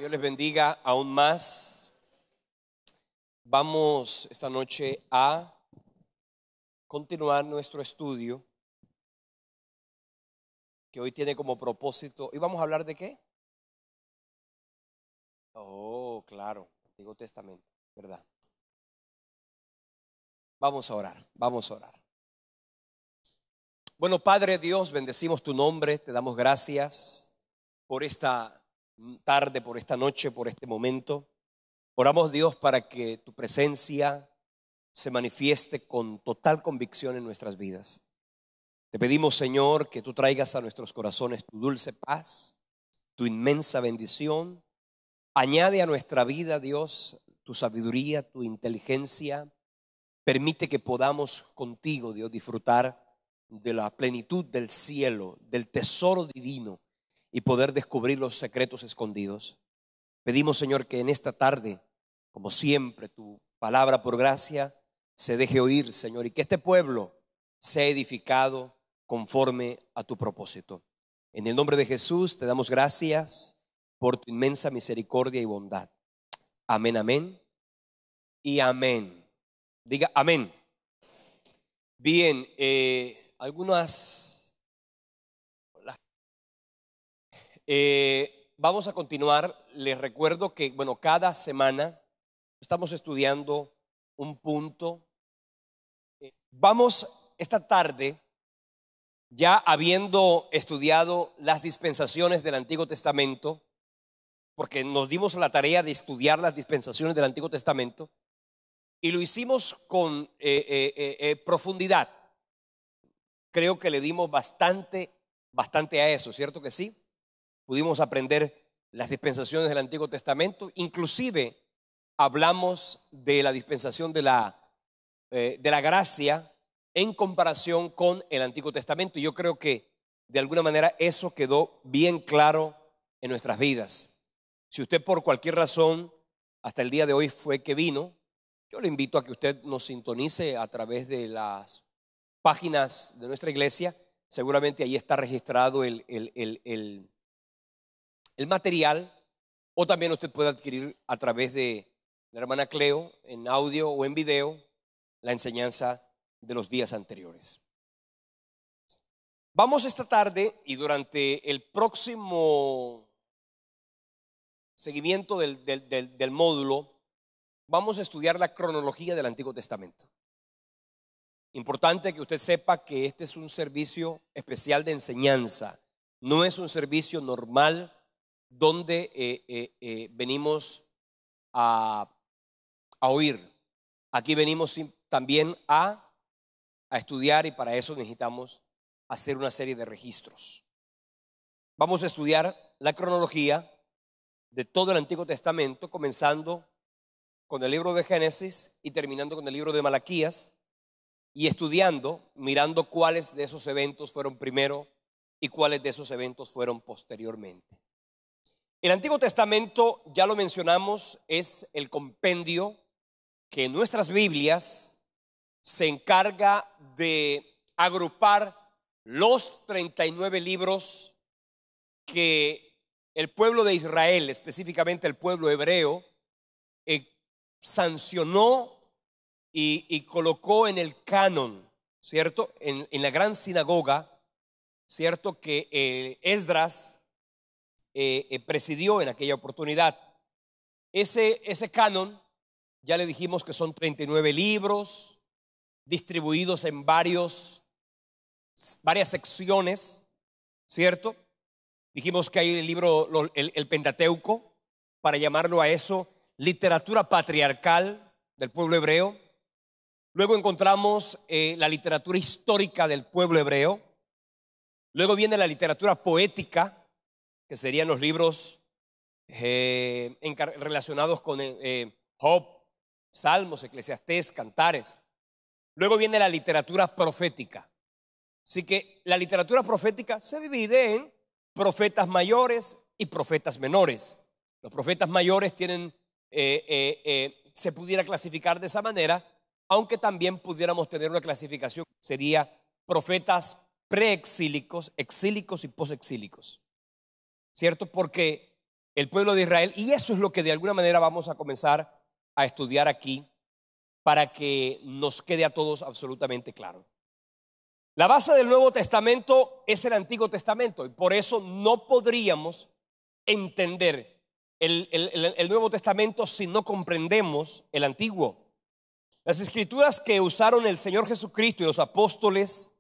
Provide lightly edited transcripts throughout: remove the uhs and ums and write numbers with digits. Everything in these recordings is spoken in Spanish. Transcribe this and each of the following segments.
Dios les bendiga aún más. Vamos esta noche a continuar nuestro estudio que hoy tiene como propósito. ¿Y vamos a hablar de qué? Oh, claro, Antiguo Testamento, ¿verdad? Vamos a orar, vamos a orar. Bueno, Padre Dios, bendecimos tu nombre, te damos gracias por esta tarde, por esta noche, por este momento. Oramos, Dios, para que tu presencia se manifieste con total convicción en nuestras vidas. Te pedimos, Señor, que tú traigas a nuestros corazones tu dulce paz, tu inmensa bendición. Añade a nuestra vida, Dios, tu sabiduría, tu inteligencia. Permite que podamos contigo, Dios, disfrutar de la plenitud del cielo, del tesoro divino y poder descubrir los secretos escondidos. Pedimos, Señor, que en esta tarde, como siempre, tu palabra por gracia se deje oír, Señor, y que este pueblo sea edificado conforme a tu propósito. En el nombre de Jesús te damos gracias por tu inmensa misericordia y bondad. Amén, amén y amén. Diga amén. Bien, vamos a continuar. Les recuerdo que, bueno, cada semana estamos estudiando un punto. Vamos esta tarde, ya habiendo estudiado las dispensaciones del Antiguo Testamento, porque nos dimos la tarea de estudiar las dispensaciones del Antiguo Testamento y lo hicimos con profundidad. Creo que le dimos bastante a eso, ¿cierto que sí? Pudimos aprender las dispensaciones del Antiguo Testamento, inclusive hablamos de la dispensación de la gracia en comparación con el Antiguo Testamento. Y yo creo que de alguna manera eso quedó bien claro en nuestras vidas. Si usted por cualquier razón hasta el día de hoy fue que vino, yo le invito a que usted nos sintonice a través de las páginas de nuestra iglesia. Seguramente ahí está registrado el material, o también usted puede adquirir a través de la hermana Cleo en audio o en video la enseñanza de los días anteriores. Vamos esta tarde y durante el próximo seguimiento del módulo vamos a estudiar la cronología del Antiguo Testamento. Importante que usted sepa que este es un servicio especial de enseñanza, no es un servicio normal donde venimos a oír. Aquí venimos también a estudiar, y para eso necesitamos hacer una serie de registros. Vamos a estudiar la cronología de todo el Antiguo Testamento, comenzando con el libro de Génesis y terminando con el libro de Malaquías, y estudiando, mirando cuáles de esos eventos fueron primero y cuáles de esos eventos fueron posteriormente. El Antiguo Testamento, ya lo mencionamos, es el compendio que en nuestras Biblias se encarga de agrupar los 39 libros que el pueblo de Israel, específicamente el pueblo hebreo, sancionó y colocó en el canon, ¿cierto? En la gran sinagoga, ¿cierto? Que Esdras presidió en aquella oportunidad. Ese canon, ya le dijimos que son 39 libros distribuidos en varias secciones, ¿cierto? Dijimos que hay el libro, el Pentateuco, para llamarlo a eso, literatura patriarcal del pueblo hebreo. Luego encontramos la literatura histórica del pueblo hebreo. Luego viene la literatura poética, que serían los libros relacionados con Job, Salmos, Eclesiastés, Cantares. Luego viene la literatura profética. Así que la literatura profética se divide en profetas mayores y profetas menores. Los profetas mayores tienen, se pudiera clasificar de esa manera, aunque también pudiéramos tener una clasificación, sería profetas preexílicos, exílicos y posexílicos, ¿cierto? Porque el pueblo de Israel. Y eso es lo que de alguna manera vamos a comenzar a estudiar aquí para que nos quede a todos absolutamente claro. La base del Nuevo Testamento es el Antiguo Testamento y por eso no podríamos entender el Nuevo Testamento si no comprendemos el Antiguo. Las escrituras que usaron el Señor Jesucristo y los apóstoles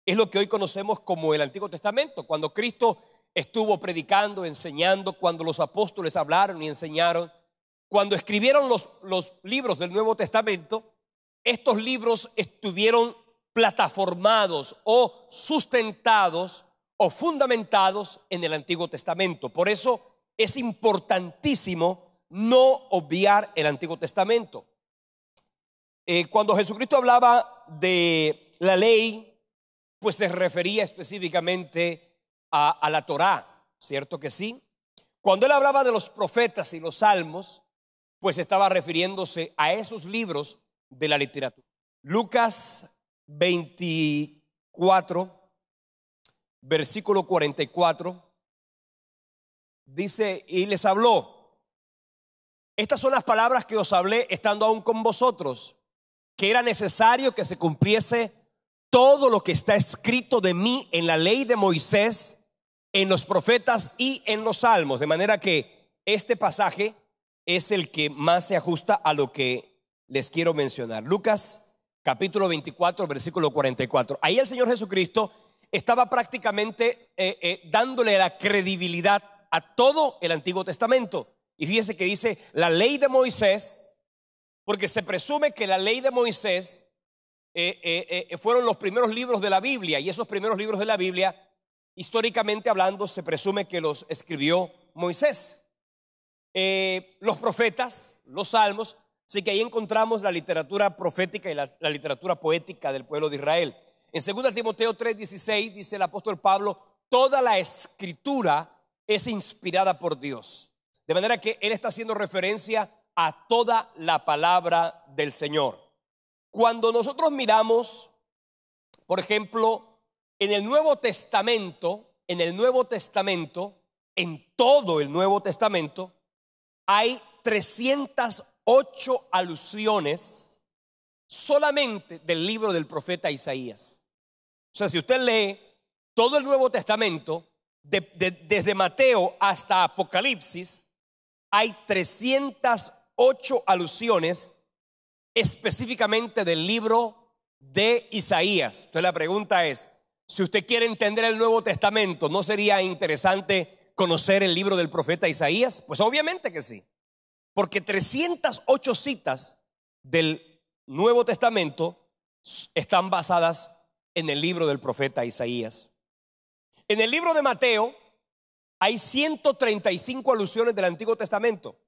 es lo que hoy conocemos como el Antiguo Testamento. Cuando Cristo estuvo predicando, enseñando, cuando los apóstoles hablaron y enseñaron, cuando escribieron los libros del Nuevo Testamento, estos libros estuvieron plataformados o sustentados o fundamentados en el Antiguo Testamento. Por eso es importantísimo no obviar el Antiguo Testamento. Cuando Jesucristo hablaba de la ley, pues se refería específicamente a la Torá, ¿cierto que sí? Cuando él hablaba de los profetas y los salmos, pues estaba refiriéndose a esos libros de la literatura. Lucas 24, versículo 44, dice, y les habló: estas son las palabras que os hablé estando aún con vosotros, que era necesario que se cumpliese todo lo que está escrito de mí en la ley de Moisés, en los profetas y en los salmos. De manera que este pasaje es el que más se ajusta a lo que les quiero mencionar. Lucas capítulo 24, versículo 44. Ahí el Señor Jesucristo estaba prácticamente dándole la credibilidad a todo el Antiguo Testamento. Y fíjese que dice la ley de Moisés, porque se presume que la ley de Moisés fueron los primeros libros de la Biblia, y esos primeros libros de la Biblia, históricamente hablando, se presume que los escribió Moisés. Los profetas, los salmos, así que ahí encontramos la literatura profética y la literatura poética del pueblo de Israel. En 2 Timoteo 3:16 dice el apóstol Pablo: toda la escritura es inspirada por Dios. De manera que él está haciendo referencia a toda la palabra del Señor. Cuando nosotros miramos, por ejemplo, en el Nuevo Testamento, en todo el Nuevo Testamento, hay 308 alusiones solamente del libro del profeta Isaías. O sea, si usted lee todo el Nuevo Testamento, desde Mateo hasta Apocalipsis, hay 308 alusiones específicamente del libro de Isaías. Entonces la pregunta es, si usted quiere entender el Nuevo Testamento, ¿no sería interesante conocer el libro del profeta Isaías? Pues obviamente que sí, porque 308 citas del Nuevo Testamento están basadas en el libro del profeta Isaías. En el libro de Mateo hay 135 alusiones del Antiguo Testamento,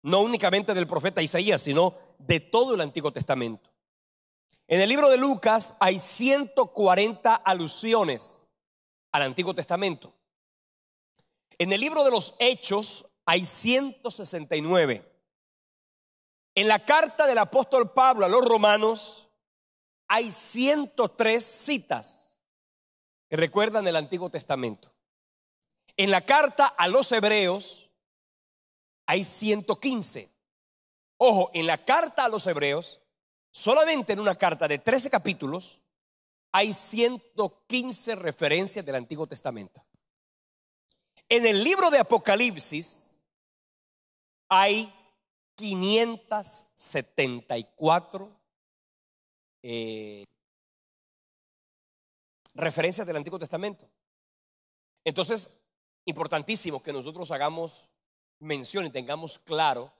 no únicamente del profeta Isaías, sino de todo el Antiguo Testamento. En el libro de Lucas hay 140 alusiones al Antiguo Testamento. En el libro de los Hechos hay 169. En la carta del apóstol Pablo a los romanos hay 103 citas que recuerdan el Antiguo Testamento. En la carta a los hebreos hay 115. Ojo, en la carta a los hebreos, solamente en una carta de 13 capítulos, hay 115 referencias del Antiguo Testamento. En el libro de Apocalipsis hay 574 referencias del Antiguo Testamento. Entonces, importantísimo que nosotros hagamos mención y tengamos claro,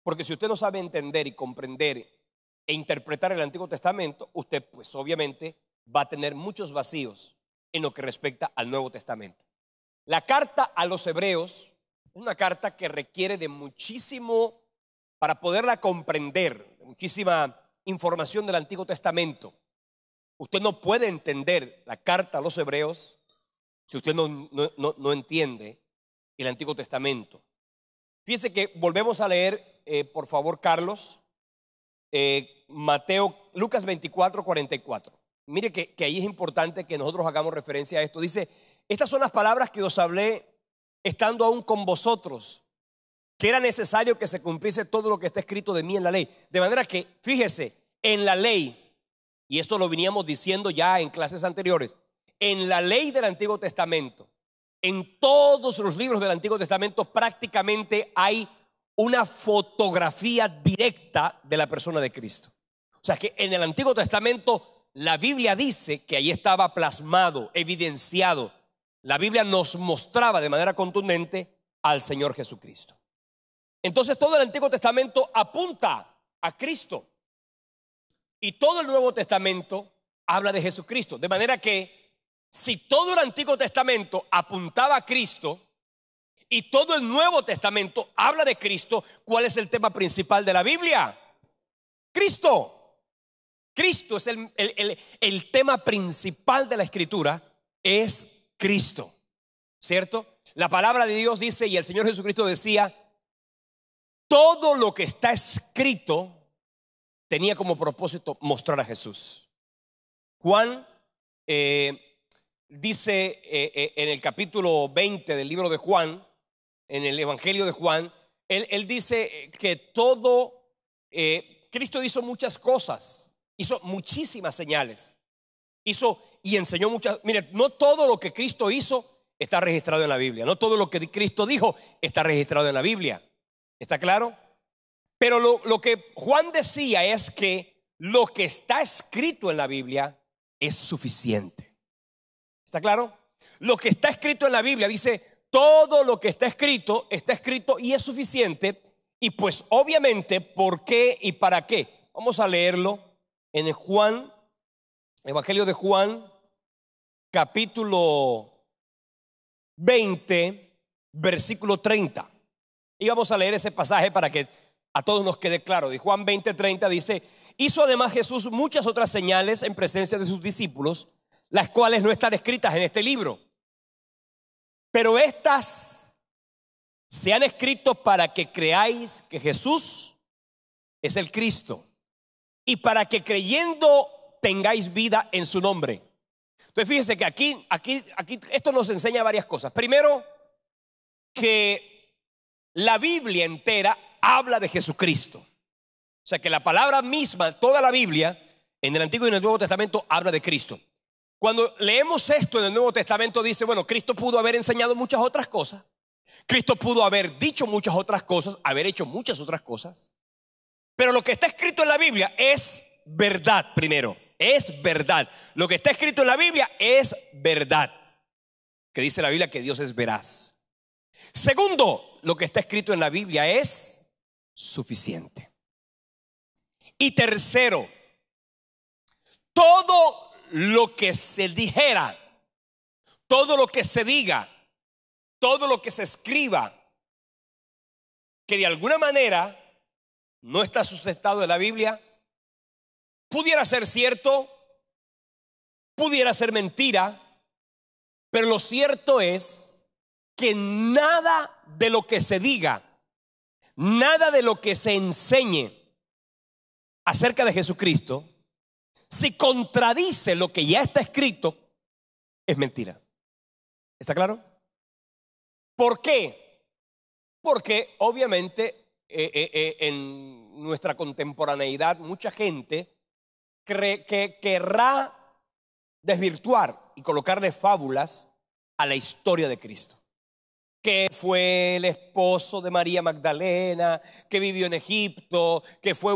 porque si usted no sabe entender y comprender e interpretar el Antiguo Testamento, usted pues obviamente va a tener muchos vacíos en lo que respecta al Nuevo Testamento. La carta a los hebreos es una carta que requiere de muchísimo, para poderla comprender, muchísima información del Antiguo Testamento. Usted no puede entender la carta a los hebreos si usted no entiende el Antiguo Testamento. Fíjese que volvemos a leer, por favor, Carlos, Lucas 24, 44. Mire que ahí es importante que nosotros hagamos referencia a esto. Dice: estas son las palabras que os hablé estando aún con vosotros, que era necesario que se cumpliese todo lo que está escrito de mí en la ley. De manera que, fíjese, en la ley, y esto lo veníamos diciendo ya en clases anteriores, en la ley del Antiguo Testamento, en todos los libros del Antiguo Testamento prácticamente hay una fotografía directa de la persona de Cristo. O sea que en el Antiguo Testamento la Biblia dice que ahí estaba plasmado, evidenciado. La Biblia nos mostraba de manera contundente al Señor Jesucristo. Entonces todo el Antiguo Testamento apunta a Cristo y todo el Nuevo Testamento habla de Jesucristo. De manera que si todo el Antiguo Testamento apuntaba a Cristo y todo el Nuevo Testamento habla de Cristo, ¿cuál es el tema principal de la Biblia? Cristo. Cristo es el tema principal de la Escritura, es Cristo, ¿cierto? La palabra de Dios dice, y el Señor Jesucristo decía, todo lo que está escrito tenía como propósito mostrar a Jesús. Juan dice en el capítulo 20 del libro de Juan, en el Evangelio de Juan, él dice que todo, Cristo hizo muchas cosas, hizo muchísimas señales, hizo y enseñó muchas. Mire, no todo lo que Cristo hizo está registrado en la Biblia, no todo lo que Cristo dijo está registrado en la Biblia. ¿Está claro? Pero lo que Juan decía es que lo que está escrito en la Biblia es suficiente. ¿Está claro? Lo que está escrito en la Biblia dice, todo lo que está escrito y es suficiente. Y pues obviamente, ¿por qué y para qué? Vamos a leerlo en el Juan, Evangelio de Juan, capítulo 20, versículo 30. Y vamos a leer ese pasaje para que a todos nos quede claro. De Juan 20:30 dice, hizo además Jesús muchas otras señales en presencia de sus discípulos, las cuales no están escritas en este libro. Pero estas se han escrito para que creáis que Jesús es el Cristo y para que creyendo tengáis vida en su nombre. Entonces fíjense que aquí esto nos enseña varias cosas. Primero, que la Biblia entera habla de Jesucristo. O sea que la palabra misma, toda la Biblia, en el Antiguo y en el Nuevo Testamento, habla de Cristo. Cuando leemos esto en el Nuevo Testamento dice, bueno, Cristo pudo haber enseñado muchas otras cosas. Cristo pudo haber dicho muchas otras cosas, haber hecho muchas otras cosas. Pero lo que está escrito en la Biblia es verdad primero. Es verdad. Lo que está escrito en la Biblia es verdad. Que dice la Biblia que Dios es veraz. Segundo, lo que está escrito en la Biblia es suficiente. Y tercero, todo lo que se dijera, todo lo que se diga, todo lo que se escriba, que de alguna manera no está sustentado en la Biblia, pudiera ser cierto, pudiera ser mentira, pero lo cierto es que nada de lo que se diga, nada de lo que se enseñe acerca de Jesucristo, si contradice lo que ya está escrito, es mentira. ¿Está claro? ¿Por qué? Porque obviamente en nuestra contemporaneidad mucha gente cree que querrá desvirtuar y colocarle fábulas a la historia de Cristo. Que fue el esposo de María Magdalena, que vivió en Egipto, que fue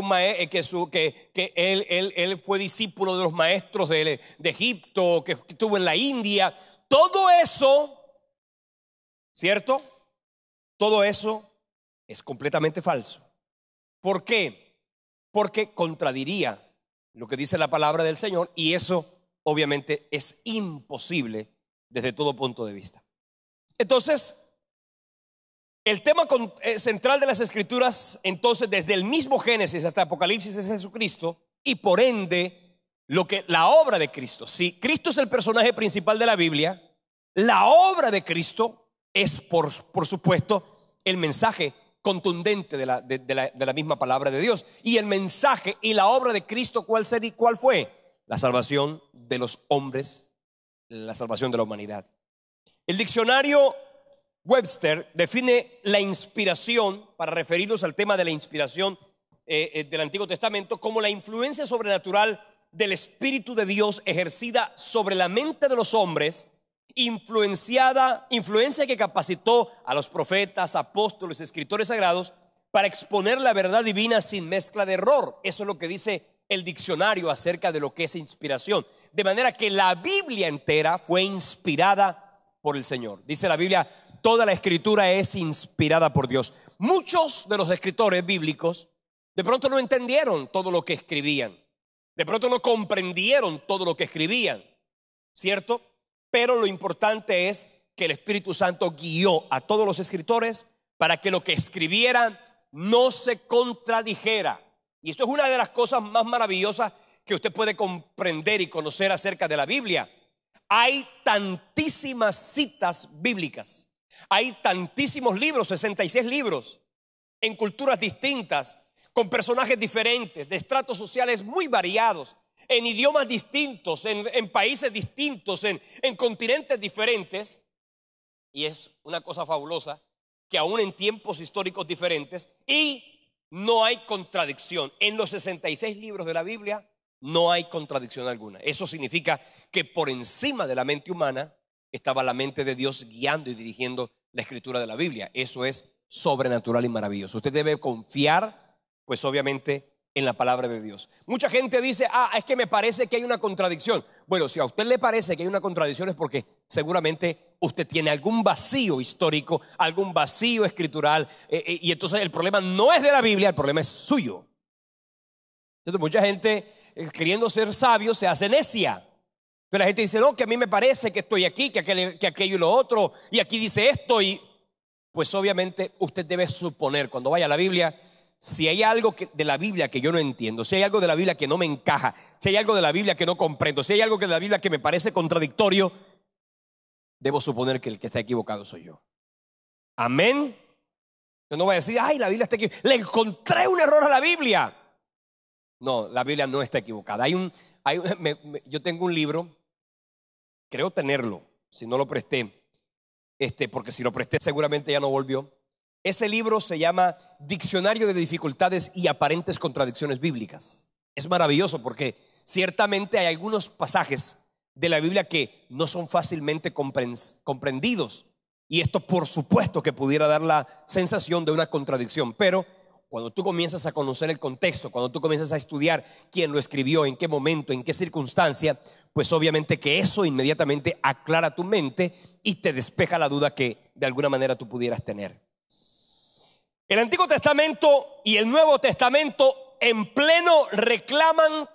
que él fue discípulo de los maestros de Egipto, que estuvo en la India. Todo eso, ¿cierto? Todo eso es completamente falso. ¿Por qué? Porque contradiría lo que dice la palabra del Señor, y eso obviamente es imposible desde todo punto de vista. Entonces, el tema central de las Escrituras, entonces, desde el mismo Génesis hasta Apocalipsis, es Jesucristo, y por ende la obra de Cristo. Si Cristo es el personaje principal de la Biblia, la obra de Cristo es por supuesto el mensaje contundente de la misma palabra de Dios. Y el mensaje y la obra de Cristo, ¿cuál fue? La salvación de los hombres, la salvación de la humanidad. El diccionario Webster define la inspiración, para referirnos al tema de la inspiración del Antiguo Testamento, como la influencia sobrenatural del Espíritu de Dios ejercida sobre la mente de los hombres, influencia que capacitó a los profetas, apóstoles, escritores sagrados para exponer la verdad divina sin mezcla de error. Eso es lo que dice el diccionario acerca de lo que es inspiración. De manera que la Biblia entera fue inspirada por el Señor. Dice la Biblia, toda la escritura es inspirada por Dios. Muchos de los escritores bíblicos de pronto no entendieron todo lo que escribían. De pronto no comprendieron todo lo que escribían, ¿cierto? Pero lo importante es que el Espíritu Santo guió a todos los escritores para que lo que escribieran no se contradijera. Y esto es una de las cosas más maravillosas que usted puede comprender y conocer acerca de la Biblia. Hay tantísimas citas bíblicas, hay tantísimos libros, 66 libros, en culturas distintas, con personajes diferentes, de estratos sociales muy variados, en idiomas distintos, en países distintos, en continentes diferentes. Y es una cosa fabulosa que aún en tiempos históricos diferentes, y no hay contradicción. En los 66 libros de la Biblia no hay contradicción alguna. Eso significa que por encima de la mente humana estaba la mente de Dios guiando y dirigiendo la escritura de la Biblia. Eso es sobrenatural y maravilloso. Usted debe confiar, pues obviamente, en la palabra de Dios. Mucha gente dice, es que me parece que hay una contradicción. Bueno, si a usted le parece que hay una contradicción es porque seguramente usted tiene algún vacío histórico, algún vacío escritural, y entonces el problema no es de la Biblia, el problema es suyo. Entonces mucha gente queriendo ser sabio se hace necia. Pero la gente dice, no, que a mí me parece que estoy aquí, que aquello y lo otro, y aquí dice esto, y pues obviamente usted debe suponer cuando vaya a la Biblia. Si hay algo de la Biblia que yo no entiendo, si hay algo de la Biblia que no me encaja, si hay algo de la Biblia que no comprendo, si hay algo de la Biblia que me parece contradictorio, debo suponer que el que está equivocado soy yo. Amén. Yo no voy a decir, la Biblia está equivocada, le encontré un error a la Biblia. No, la Biblia no está equivocada. Yo tengo un libro, creo tenerlo, si no lo presté, porque si lo presté seguramente ya no volvió. Ese libro se llama Diccionario de Dificultades y Aparentes Contradicciones Bíblicas. Es maravilloso porque ciertamente hay algunos pasajes de la Biblia que no son fácilmente comprendidos. Y esto por supuesto que pudiera dar la sensación de una contradicción. Pero cuando tú comienzas a conocer el contexto, cuando tú comienzas a estudiar quién lo escribió, en qué momento, en qué circunstancia, pues obviamente que eso inmediatamente aclara tu mente y te despeja la duda que de alguna manera tú pudieras tener. El Antiguo Testamento y el Nuevo Testamento en pleno reclaman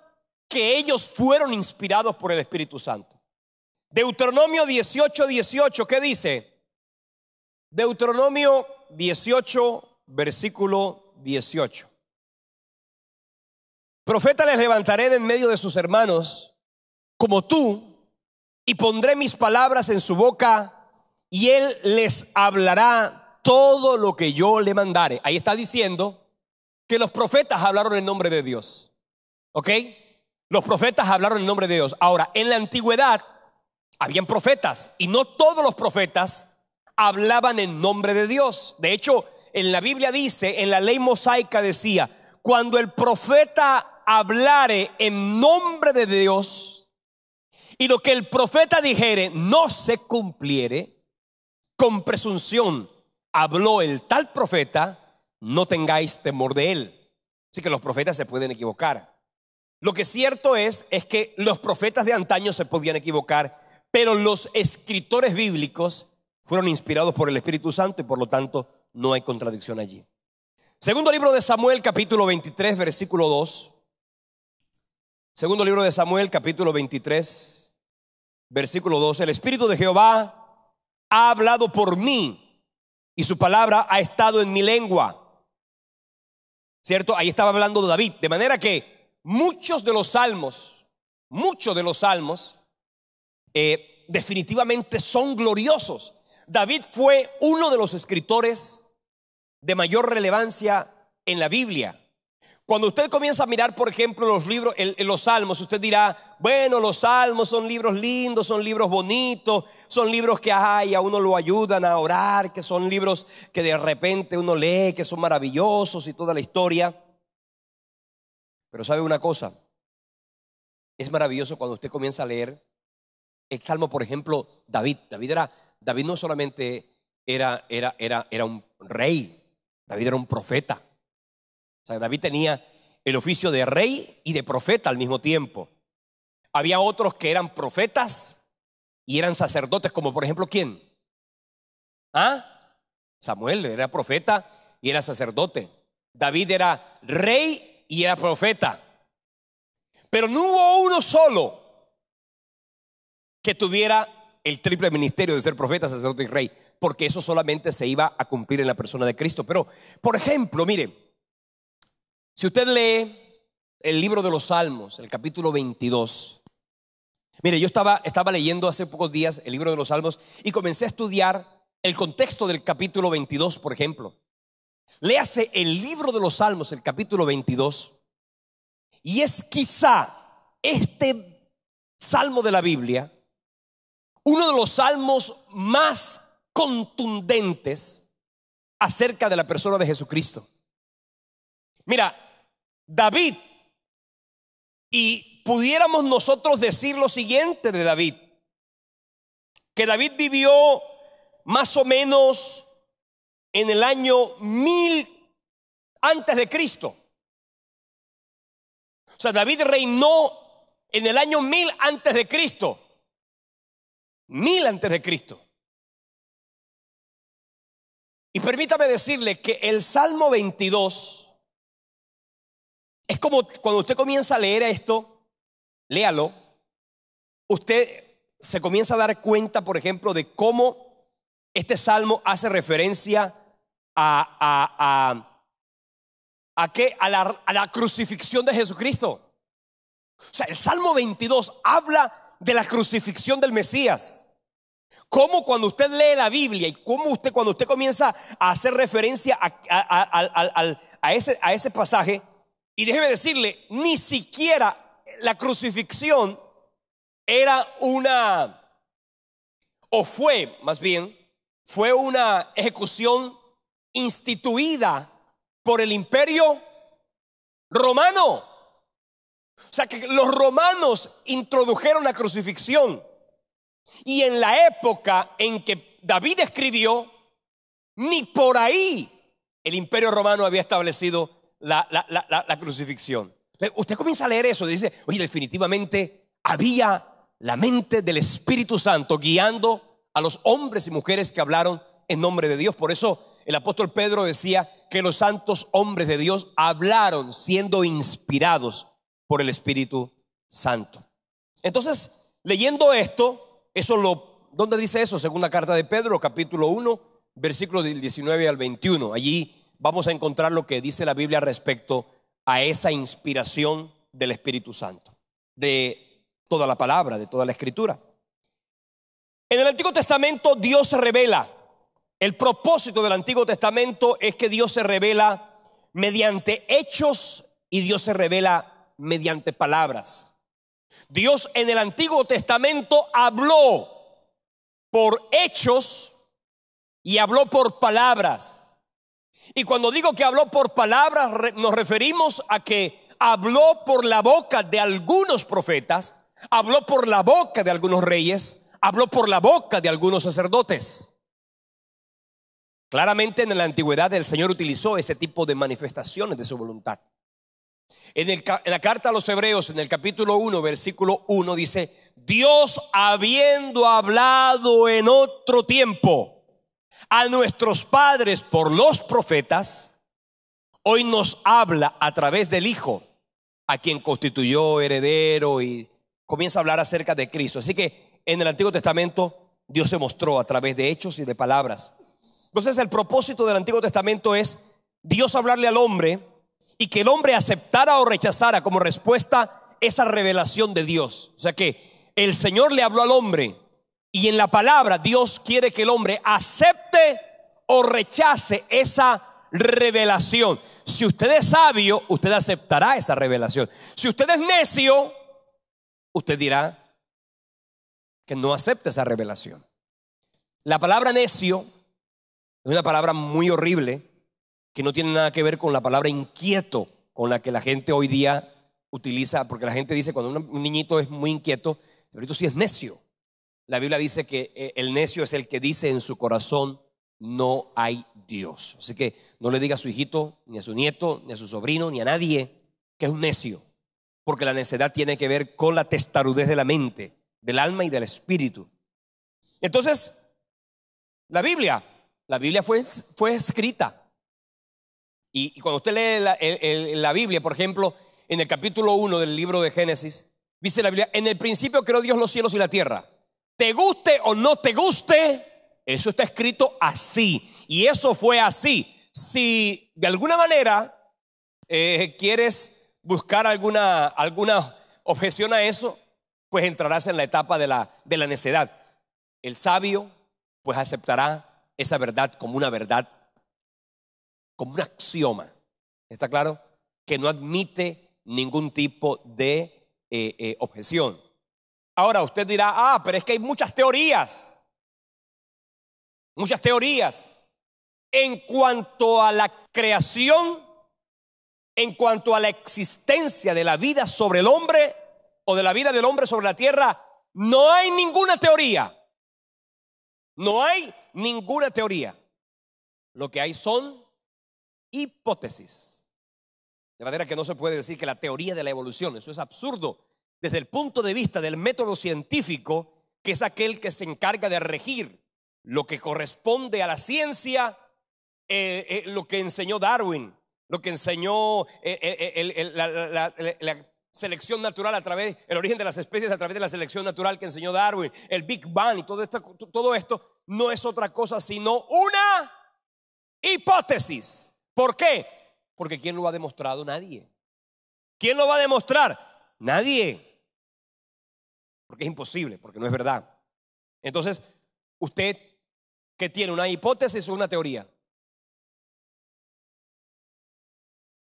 que ellos fueron inspirados por el Espíritu Santo. Deuteronomio 18:18, ¿qué dice? Deuteronomio 18, versículo 18. Profeta les levantaré de en medio de sus hermanos como tú, y pondré mis palabras en su boca, y él les hablará todo lo que yo le mandare. Ahí está diciendo que los profetas hablaron en nombre de Dios. ¿Ok? Los profetas hablaron en nombre de Dios. Ahora, en la antigüedad habían profetas y no todos los profetas hablaban en nombre de Dios. De hecho, en la Biblia dice, en la ley mosaica decía, cuando el profeta hablare en nombre de Dios y lo que el profeta dijere no se cumpliere, con presunción habló el tal profeta, no tengáis temor de él. Así que los profetas se pueden equivocar. Lo que es cierto es que los profetas de antaño se podían equivocar, pero los escritores bíblicos fueron inspirados por el Espíritu Santo y por lo tanto no hay contradicción allí. Segundo libro de Samuel, capítulo 23, versículo 2. Segundo libro de Samuel, capítulo 23, versículo 2. El Espíritu de Jehová ha hablado por mí y su palabra ha estado en mi lengua. ¿Cierto? Ahí estaba hablando de David. De manera que muchos de los salmos definitivamente son gloriosos. David fue uno de los escritores de mayor relevancia en la Biblia. Cuando usted comienza a mirar, por ejemplo, los libros, los salmos, usted dirá, bueno, los salmos son libros lindos, son libros bonitos, son libros que a uno lo ayudan a orar, que son libros que de repente uno lee, que son maravillosos y toda la historia. Pero ¿sabe una cosa? Es maravilloso cuando usted comienza a leer el salmo, por ejemplo, David. David no solamente era un rey, David era un profeta. O sea, David tenía el oficio de rey y de profeta al mismo tiempo. Había otros que eran profetas y eran sacerdotes, como por ejemplo, ¿quién? Samuel era profeta y era sacerdote. David era rey y era profeta. Pero no hubo uno solo que tuviera el triple ministerio de ser profeta, sacerdote y rey, porque eso solamente se iba a cumplir en la persona de Cristo. Pero, por ejemplo, mire, si usted lee el libro de los Salmos, el capítulo 22. Mire, yo estaba leyendo hace pocos días el libro de los Salmos y comencé a estudiar el contexto del capítulo 22, por ejemplo. Léase el libro de los Salmos, el capítulo 22, y es quizá este salmo de la Biblia uno de los salmos más contundentes acerca de la persona de Jesucristo. Mira, David, y pudiéramos nosotros decir lo siguiente de David, que David vivió más o menos en el año 1000 antes de Cristo. O sea, David reinó en el año 1000 antes de Cristo. 1000 antes de Cristo. Y permítame decirle que el Salmo 22 es como cuando usted comienza a leer esto, léalo, usted se comienza a dar cuenta, por ejemplo, de cómo este salmo hace referencia a la crucifixión de Jesucristo. O sea, el Salmo 22 habla de la crucifixión del Mesías. Cómo cuando usted lee la Biblia y cómo cuando usted comienza a hacer referencia a ese pasaje, y déjeme decirle, ni siquiera la crucifixión era fue una ejecución instituida por el Imperio Romano. O sea, que los romanos introdujeron la crucifixión. Y en la época en que David escribió, ni por ahí el Imperio Romano había establecido la crucifixión. Usted comienza a leer eso y dice, oye, definitivamente había la mente del Espíritu Santo guiando a los hombres y mujeres que hablaron en nombre de Dios. Por eso el apóstol Pedro decía que los santos hombres de Dios hablaron siendo inspirados por el Espíritu Santo. Entonces, leyendo esto, ¿dónde dice eso? Segunda carta de Pedro, capítulo 1, versículos del 19 al 21. Allí vamos a encontrar lo que dice la Biblia respecto a esa inspiración del Espíritu Santo, de toda la palabra, de toda la Escritura. En el Antiguo Testamento Dios se revela. El propósito del Antiguo Testamento es que Dios se revela mediante hechos y Dios se revela mediante palabras. Dios en el Antiguo Testamento habló por hechos y habló por palabras. Y cuando digo que habló por palabras, nos referimos a que habló por la boca de algunos profetas, habló por la boca de algunos reyes, habló por la boca de algunos sacerdotes. Claramente en la antigüedad el Señor utilizó ese tipo de manifestaciones de su voluntad. En la carta a los Hebreos, en el capítulo 1, versículo 1 dice: Dios, habiendo hablado en otro tiempo a nuestros padres por los profetas, hoy nos habla a través del Hijo, a quien constituyó heredero, y comienza a hablar acerca de Cristo. Así que en el Antiguo Testamento Dios se mostró a través de hechos y de palabras. Entonces el propósito del Antiguo Testamento es Dios hablarle al hombre y que el hombre aceptara o rechazara como respuesta esa revelación de Dios. O sea que el Señor le habló al hombre y en la palabra Dios quiere que el hombre acepte o rechace esa revelación. Si usted es sabio, usted aceptará esa revelación. Si usted es necio, usted dirá que no acepta esa revelación. La palabra necio es una palabra muy horrible que no tiene nada que ver con la palabra inquieto, con la que la gente hoy día utiliza, porque la gente dice cuando un niñito es muy inquieto, pero sí es necio. La Biblia dice que el necio es el que dice en su corazón: no hay Dios. Así que no le diga a su hijito, ni a su nieto, ni a su sobrino, ni a nadie que es un necio, porque la necedad tiene que ver con la testarudez de la mente, del alma y del espíritu. Entonces, la Biblia fue escrita. Y cuando usted lee la Biblia, por ejemplo, en el capítulo 1 del libro de Génesis, dice la Biblia: en el principio creó Dios los cielos y la tierra. Te guste o no te guste, eso está escrito así. Y eso fue así. Si de alguna manera quieres buscar alguna objeción a eso, pues entrarás en la etapa de la necedad. El sabio pues aceptará esa verdad como una verdad, como un axioma. ¿Está claro? Que no admite ningún tipo de objeción. Ahora usted dirá: pero es que hay muchas teorías en cuanto a la creación, en cuanto a la existencia de la vida sobre el hombre o de la vida del hombre sobre la tierra. No hay ninguna teoría. No hay ninguna teoría. Lo que hay son hipótesis. De manera que no se puede decir que la teoría de la evolución, eso es absurdo desde el punto de vista del método científico, que es aquel que se encarga de regir lo que corresponde a la ciencia, lo que enseñó Darwin, lo que enseñó la selección natural el origen de las especies a través de la selección natural que enseñó Darwin, el Big Bang y todo esto no es otra cosa sino una hipótesis. ¿Por qué? Porque ¿quién lo ha demostrado? Nadie. ¿Quién lo va a demostrar? Nadie. Porque es imposible, porque no es verdad. Entonces, usted, ¿qué tiene? ¿Una hipótesis o una teoría?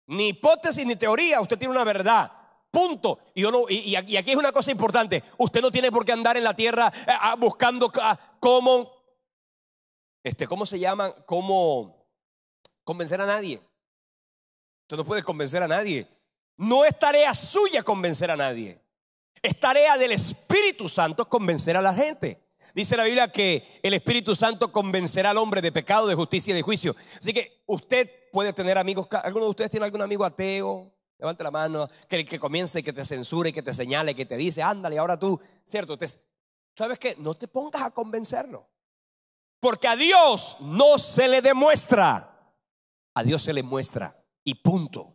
Ni hipótesis ni teoría, usted tiene una verdad. Punto. Y aquí es una cosa importante: usted no tiene por qué andar en la tierra buscando cómo se llama, cómo convencer a nadie. Usted no puede convencer a nadie. No es tarea suya convencer a nadie. Es tarea del Espíritu Santo convencer a la gente. Dice la Biblia que el Espíritu Santo convencerá al hombre de pecado, de justicia y de juicio. Así que usted puede tener amigos. ¿Alguno de ustedes tiene algún amigo ateo? Levante la mano. Que comience y que te censure, que te señale, que te dice: ándale, ahora tú, ¿cierto? ¿Sabes qué? No te pongas a convencerlo. Porque a Dios no se le demuestra. A Dios se le muestra. Y punto.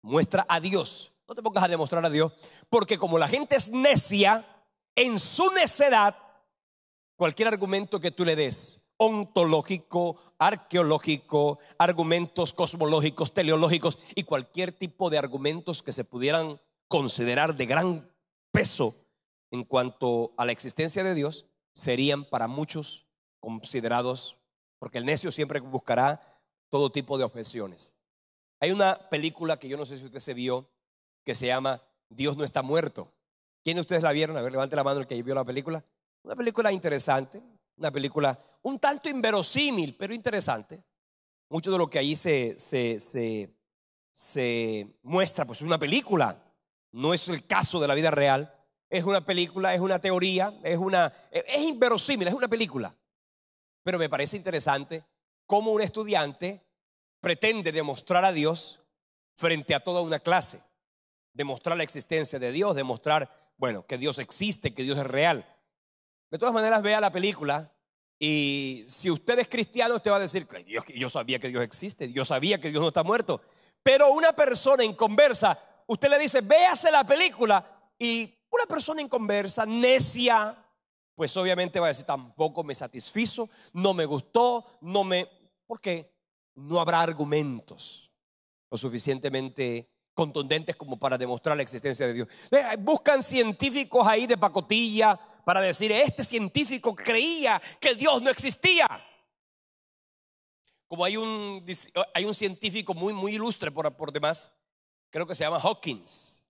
Muestra a Dios. No te pongas a demostrar a Dios, porque como la gente es necia, en su necedad, cualquier argumento que tú le des, ontológico, arqueológico, argumentos cosmológicos, teleológicos y cualquier tipo de argumentos que se pudieran considerar de gran peso en cuanto a la existencia de Dios, serían para muchos considerados, porque el necio siempre buscará todo tipo de objeciones. Hay una película que yo no sé si usted se vio, que se llama Dios no está muerto. ¿Quiénes de ustedes la vieron? A ver, levante la mano el que vio la película. Una película interesante, una película un tanto inverosímil, pero interesante. Mucho de lo que ahí se muestra, pues es una película, no es el caso de la vida real. Es una película, es una teoría, es inverosímil, es una película. Pero me parece interesante cómo un estudiante pretende demostrar a Dios frente a toda una clase. Demostrar la existencia de Dios, demostrar, bueno, que Dios existe, que Dios es real. De todas maneras, vea la película y si usted es cristiano, usted va a decir: yo sabía que Dios existe, yo sabía que Dios no está muerto. Pero una persona inconversa, usted le dice: véase la película, y una persona inconversa, necia, pues obviamente va a decir: tampoco me satisfizo, no me gustó, porque no habrá argumentos lo suficientemente contundentes como para demostrar la existencia de Dios. Buscan científicos ahí de pacotilla para decir: este científico creía que Dios no existía. Como hay un científico muy ilustre por demás, creo que se llama Hawkins.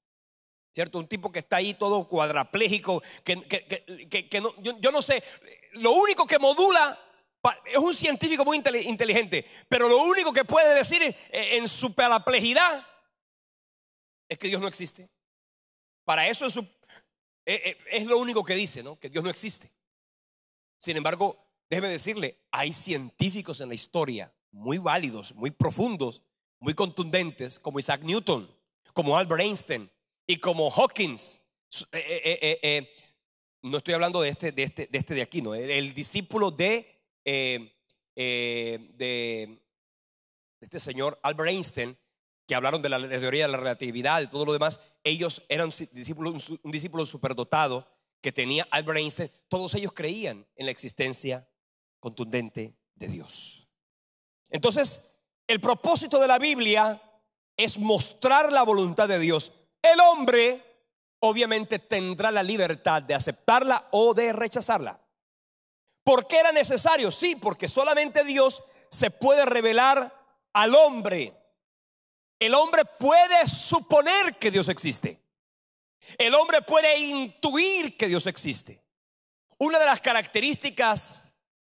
¿cierto? Un tipo que está ahí todo cuadrapléjico, que no, yo no sé, lo único que modula, es un científico muy inteligente, pero lo único que puede decir en su paraplejidad es que Dios no existe. Para eso es lo único que dice, ¿no? Que Dios no existe. Sin embargo, déjeme decirle, hay científicos en la historia muy válidos, muy profundos, muy contundentes, como Isaac Newton, como Albert Einstein y como Hawkins. No estoy hablando de este de aquí, ¿no? El discípulo de este señor Albert Einstein, que hablaron de la teoría de la relatividad, de todo lo demás. Ellos eran un discípulo superdotado que tenía Albert Einstein. Todos ellos creían en la existencia contundente de Dios. Entonces, el propósito de la Biblia es mostrar la voluntad de Dios. El hombre obviamente tendrá la libertad de aceptarla o de rechazarla. ¿Por qué era necesario? Sí, porque solamente Dios se puede revelar al hombre. El hombre puede suponer que Dios existe. El hombre puede intuir que Dios existe. Una de las características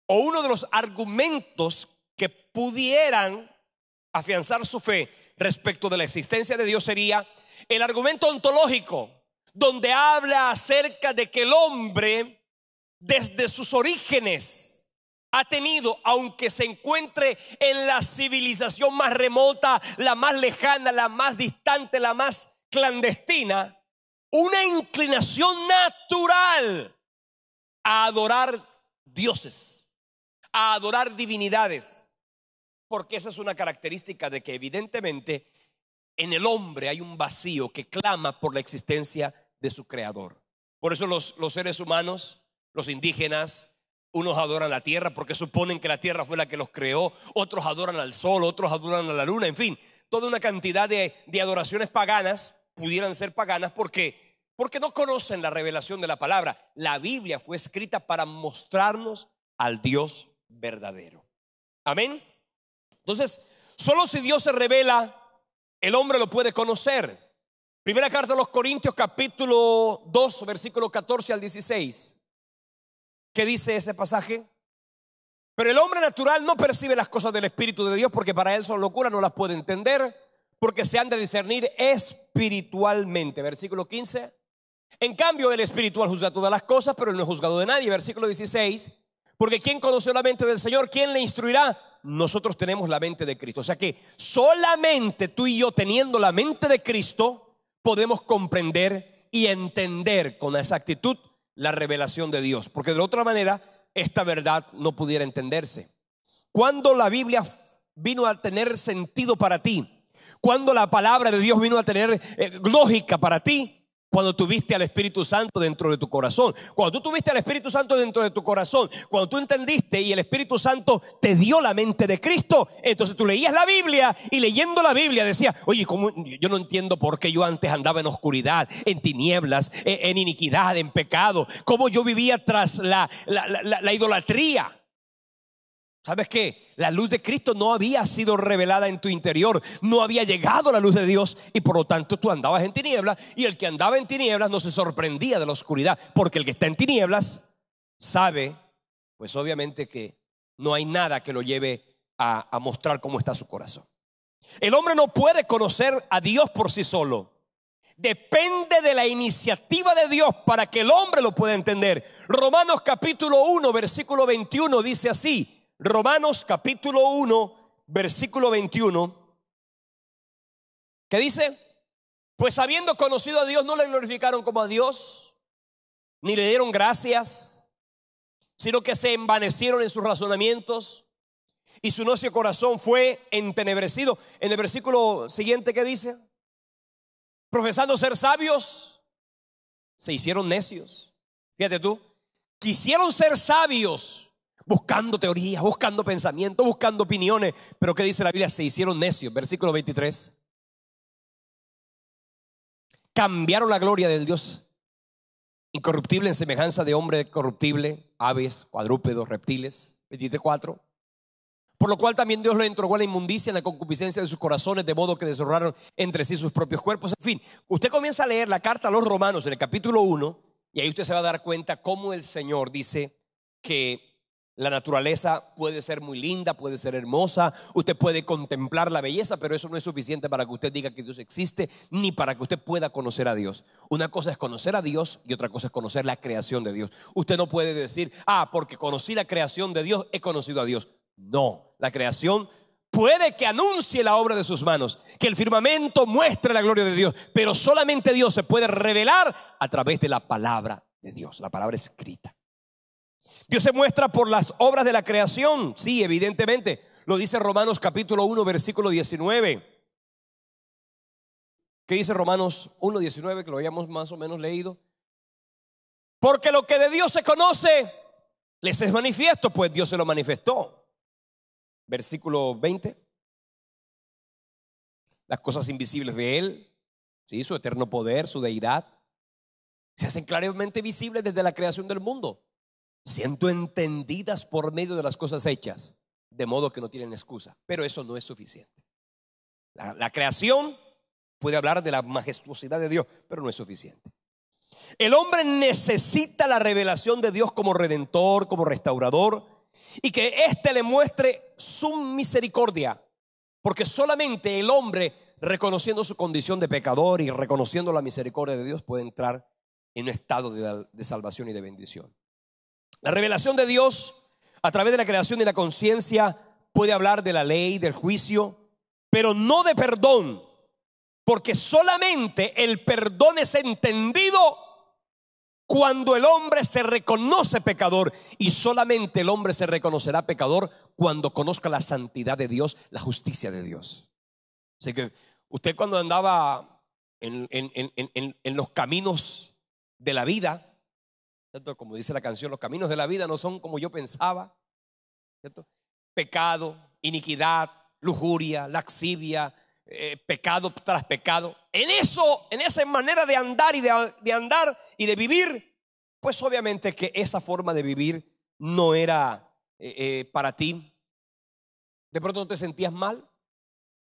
o uno de los argumentos que pudieran afianzar su fe respecto de la existencia de Dios sería el argumento ontológico, donde habla acerca de que el hombre desde sus orígenes ha tenido, aunque se encuentre en la civilización más remota, la más lejana, la más distante, la más clandestina, una inclinación natural a adorar dioses, a adorar divinidades, porque esa es una característica de que evidentemente en el hombre hay un vacío que clama por la existencia de su creador. Por eso los seres humanos, los indígenas, unos adoran la tierra porque suponen que la tierra fue la que los creó, otros adoran al sol, otros adoran a la luna, en fin, toda una cantidad de adoraciones paganas, pudieran ser paganas porque no conocen la revelación de la palabra. La Biblia fue escrita para mostrarnos al Dios verdadero. Amén. Entonces, solo si Dios se revela, el hombre lo puede conocer. Primera carta a los Corintios, capítulo 2, versículo 14 al 16. ¿Qué dice ese pasaje? Pero el hombre natural no percibe las cosas del Espíritu de Dios, porque para él son locura, no las puede entender, porque se han de discernir espiritualmente. Versículo 15. En cambio, el espiritual juzga todas las cosas, pero él no es juzgado de nadie. Versículo 16. Porque ¿quién conoció la mente del Señor? ¿Quién le instruirá? Nosotros tenemos la mente de Cristo. O sea que solamente tú y yo, teniendo la mente de Cristo, podemos comprender y entender con exactitud la revelación de Dios, porque de otra manera esta verdad no pudiera entenderse. Cuando la Biblia vino a tener sentido para ti, cuando la palabra de Dios vino a tener lógica para ti, cuando tuviste al Espíritu Santo dentro de tu corazón. Cuando tú tuviste al Espíritu Santo dentro de tu corazón, cuando tú entendiste y el Espíritu Santo te dio la mente de Cristo, entonces tú leías la Biblia y leyendo la Biblia decías: oye, ¿cómo? Yo no entiendo por qué yo antes andaba en oscuridad, en tinieblas, en iniquidad, en pecado, cómo yo vivía tras la idolatría. ¿Sabes qué? La luz de Cristo no había sido revelada en tu interior, no había llegado la luz de Dios, y por lo tanto tú andabas en tinieblas, y el que andaba en tinieblas no se sorprendía de la oscuridad, porque el que está en tinieblas sabe, pues obviamente, que no hay nada que lo lleve a mostrar cómo está su corazón. El hombre no puede conocer a Dios por sí solo. Depende de la iniciativa de Dios para que el hombre lo pueda entender. Romanos capítulo 1, versículo 21 dice así. Romanos capítulo 1, versículo 21. ¿Qué dice? Pues habiendo conocido a Dios, no le glorificaron como a Dios, ni le dieron gracias, sino que se envanecieron en sus razonamientos, y su necio corazón fue entenebrecido. En el versículo siguiente, ¿qué dice? Profesando ser sabios, se hicieron necios. Fíjate tú, quisieron ser sabios, buscando teorías, buscando pensamientos, buscando opiniones. Pero ¿qué dice la Biblia? Se hicieron necios. Versículo 23. Cambiaron la gloria del Dios incorruptible en semejanza de hombre corruptible, aves, cuadrúpedos, reptiles. 24. Por lo cual también Dios le entregó a la inmundicia en la concupiscencia de sus corazones, de modo que deshonraron entre sí sus propios cuerpos. En fin, usted comienza a leer la carta a los Romanos en el capítulo 1 y ahí usted se va a dar cuenta cómo el Señor dice que la naturaleza puede ser muy linda, puede ser hermosa, usted puede contemplar la belleza, pero eso no es suficiente para que usted diga que Dios existe, ni para que usted pueda conocer a Dios. Una cosa es conocer a Dios y otra cosa es conocer la creación de Dios. Usted no puede decir, porque conocí la creación de Dios, he conocido a Dios. No, la creación puede que anuncie la obra de sus manos, que el firmamento muestre la gloria de Dios, pero solamente Dios se puede revelar a través de la palabra de Dios, la palabra escrita. Dios se muestra por las obras de la creación, sí, evidentemente. Lo dice Romanos capítulo 1, versículo 19. ¿Qué dice Romanos 1, 19? Que lo habíamos más o menos leído. Porque lo que de Dios se conoce, les es manifiesto, pues Dios se lo manifestó. Versículo 20. Las cosas invisibles de Él, sí, su eterno poder, su deidad, se hacen claramente visibles desde la creación del mundo, siendo entendidas por medio de las cosas hechas, de modo que no tienen excusa. Pero eso no es suficiente. La creación puede hablar de la majestuosidad de Dios, pero no es suficiente. El hombre necesita la revelación de Dios como redentor, como restaurador, y que éste le muestre su misericordia, porque solamente el hombre, reconociendo su condición de pecador y reconociendo la misericordia de Dios, puede entrar en un estado de salvación y de bendición. La revelación de Dios a través de la creación y la conciencia puede hablar de la ley, del juicio, pero no de perdón, porque solamente el perdón es entendido cuando el hombre se reconoce pecador, y solamente el hombre se reconocerá pecador cuando conozca la santidad de Dios, la justicia de Dios. Así que usted, cuando andaba en los caminos de la vida, ¿cierto? Como dice la canción, los caminos de la vida no son como yo pensaba, ¿cierto? Pecado, iniquidad, lujuria, laxivia, pecado tras pecado. En esa manera de andar y de vivir, pues obviamente que esa forma de vivir no era para ti. De pronto no te sentías mal,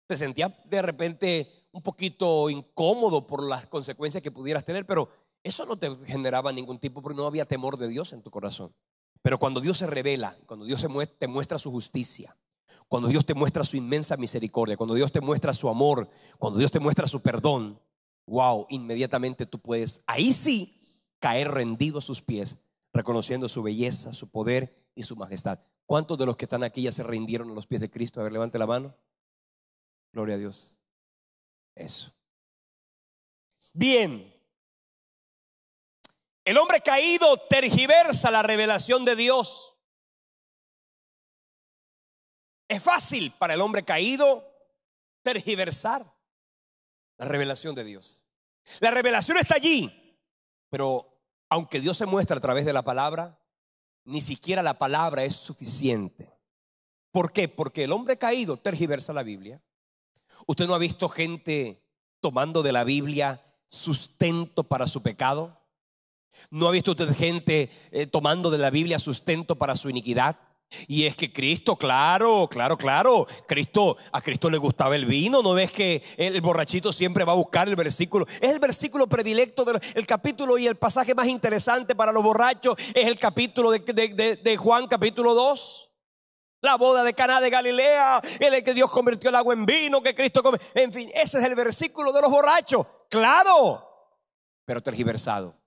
te sentías de repente un poquito incómodo por las consecuencias que pudieras tener, pero eso no te generaba ningún tipo, porque no había temor de Dios en tu corazón. Pero cuando Dios se revela, cuando Dios te muestra su justicia, cuando Dios te muestra su inmensa misericordia, cuando Dios te muestra su amor, cuando Dios te muestra su perdón, wow, inmediatamente tú puedes, ahí sí, caer rendido a sus pies, reconociendo su belleza, su poder y su majestad. ¿Cuántos de los que están aquí ya se rindieron a los pies de Cristo? A ver, levante la mano. Gloria a Dios. Eso. Bien. El hombre caído tergiversa la revelación de Dios. Es fácil para el hombre caído tergiversar la revelación de Dios. La revelación está allí, pero aunque Dios se muestra a través de la palabra, ni siquiera la palabra es suficiente. ¿Por qué? Porque el hombre caído tergiversa la Biblia. ¿Usted no ha visto gente tomando de la Biblia sustento para su pecado? ¿No ha visto usted gente tomando de la Biblia sustento para su iniquidad? Y es que Cristo, claro, a Cristo le gustaba el vino. ¿No ves que el borrachito siempre va a buscar el versículo? Es el versículo predilecto, el capítulo y el pasaje más interesante para los borrachos es el capítulo de Juan, capítulo 2. La boda de Caná de Galilea, en el que Dios convirtió el agua en vino, que Cristo come. En fin, ese es el versículo de los borrachos. Claro, pero tergiversado.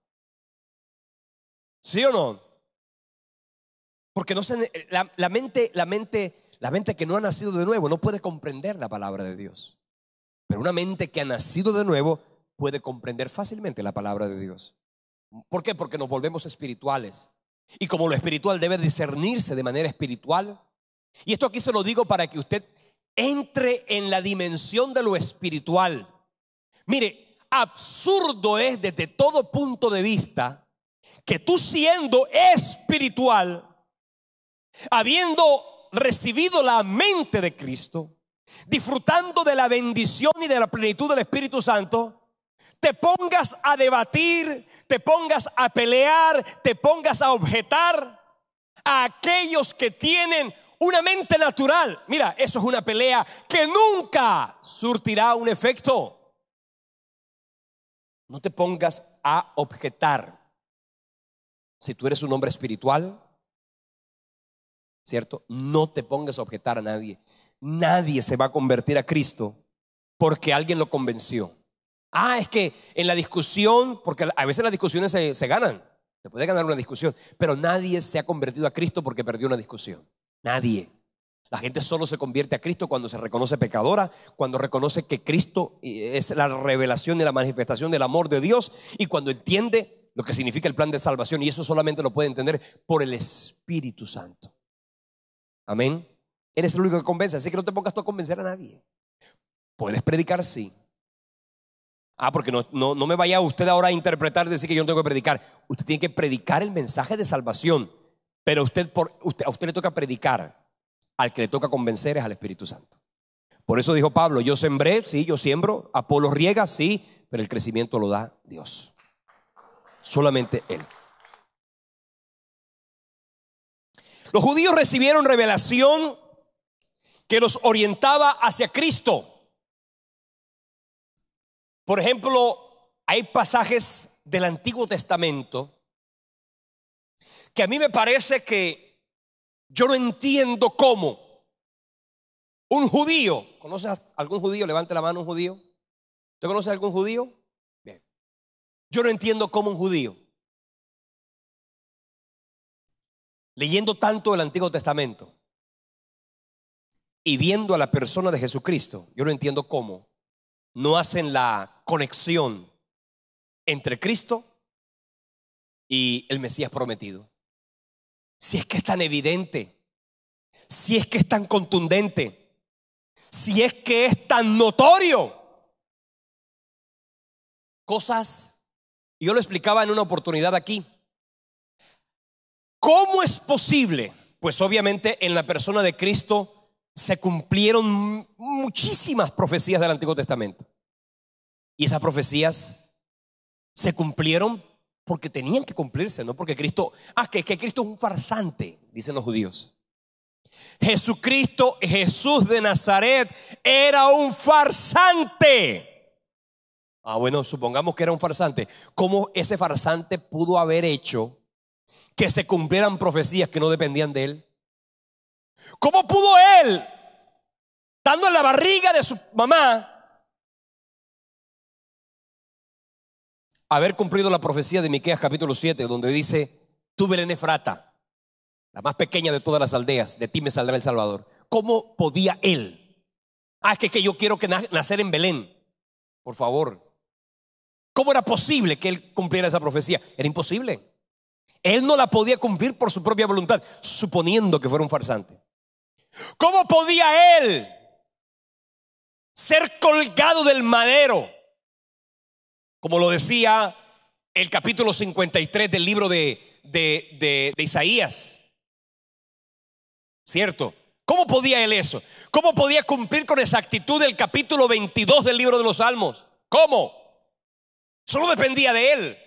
¿Sí o no? Porque la mente que no ha nacido de nuevo no puede comprender la palabra de Dios. Pero una mente que ha nacido de nuevo puede comprender fácilmente la palabra de Dios. ¿Por qué? Porque nos volvemos espirituales. Y como lo espiritual debe discernirse de manera espiritual. Y esto aquí se lo digo para que usted entre en la dimensión de lo espiritual. Mire, absurdo es desde todo punto de vista que tú, siendo espiritual, habiendo recibido la mente de Cristo, disfrutando de la bendición y de la plenitud del Espíritu Santo, te pongas a debatir, te pongas a pelear, te pongas a objetar a aquellos que tienen una mente natural. Mira, eso es una pelea que nunca surtirá un efecto. No te pongas a objetar. Si tú eres un hombre espiritual, ¿cierto? No te pongas a objetar a nadie. Nadie se va a convertir a Cristo porque alguien lo convenció. Es que en la discusión, porque a veces las discusiones se ganan. Se puede ganar una discusión, pero nadie se ha convertido a Cristo porque perdió una discusión. Nadie. La gente solo se convierte a Cristo cuando se reconoce pecadora, cuando reconoce que Cristo es la revelación y la manifestación del amor de Dios, y cuando entiende lo que significa el plan de salvación, y eso solamente lo puede entender por el Espíritu Santo. Amén. Eres el único que convence, así que no te pongas tú a convencer a nadie. Puedes predicar, sí. Porque no me vaya usted ahora a interpretar y decir que yo no tengo que predicar. Usted tiene que predicar el mensaje de salvación, pero a usted le toca predicar. Al que le toca convencer es al Espíritu Santo. Por eso dijo Pablo: yo sembré, sí, yo siembro. Apolo riega, sí, pero el crecimiento lo da Dios. Solamente Él. Los judíos recibieron revelación que los orientaba hacia Cristo. Por ejemplo, hay pasajes del Antiguo Testamento que a mí me parece que yo no entiendo cómo un judío, ¿conoces a algún judío? Levante la mano, un judío. ¿Usted conoce a algún judío? Bien. Yo no entiendo cómo un judío, leyendo tanto el Antiguo Testamento y viendo a la persona de Jesucristo, yo no entiendo cómo no hacen la conexión entre Cristo y el Mesías prometido. Si es que es tan evidente, si es que es tan contundente, si es que es tan notorio. Cosas, y yo lo explicaba en una oportunidad aquí. ¿Cómo es posible? Pues obviamente en la persona de Cristo se cumplieron muchísimas profecías del Antiguo Testamento. Y esas profecías se cumplieron porque tenían que cumplirse, no porque Cristo, que Cristo es un farsante, dicen los judíos. Jesucristo, Jesús de Nazaret, era un farsante. Bueno, supongamos que era un farsante. ¿Cómo ese farsante pudo haber hecho que se cumplieran profecías que no dependían de él? ¿Cómo pudo él, estando en la barriga de su mamá, haber cumplido la profecía de Miqueas capítulo 7, donde dice: tú, Belén Efrata, la más pequeña de todas las aldeas, de ti me saldrá el Salvador? ¿Cómo podía él? Es que yo quiero nacer en Belén. Por favor, ¿cómo era posible que él cumpliera esa profecía? Era imposible. Él no la podía cumplir por su propia voluntad, suponiendo que fuera un farsante. ¿Cómo podía él ser colgado del madero? Como lo decía el capítulo 53 del libro de Isaías. ¿Cierto? ¿Cómo podía él eso? ¿Cómo podía cumplir con exactitud el capítulo 22 del libro de los Salmos? ¿Cómo? Solo dependía de él.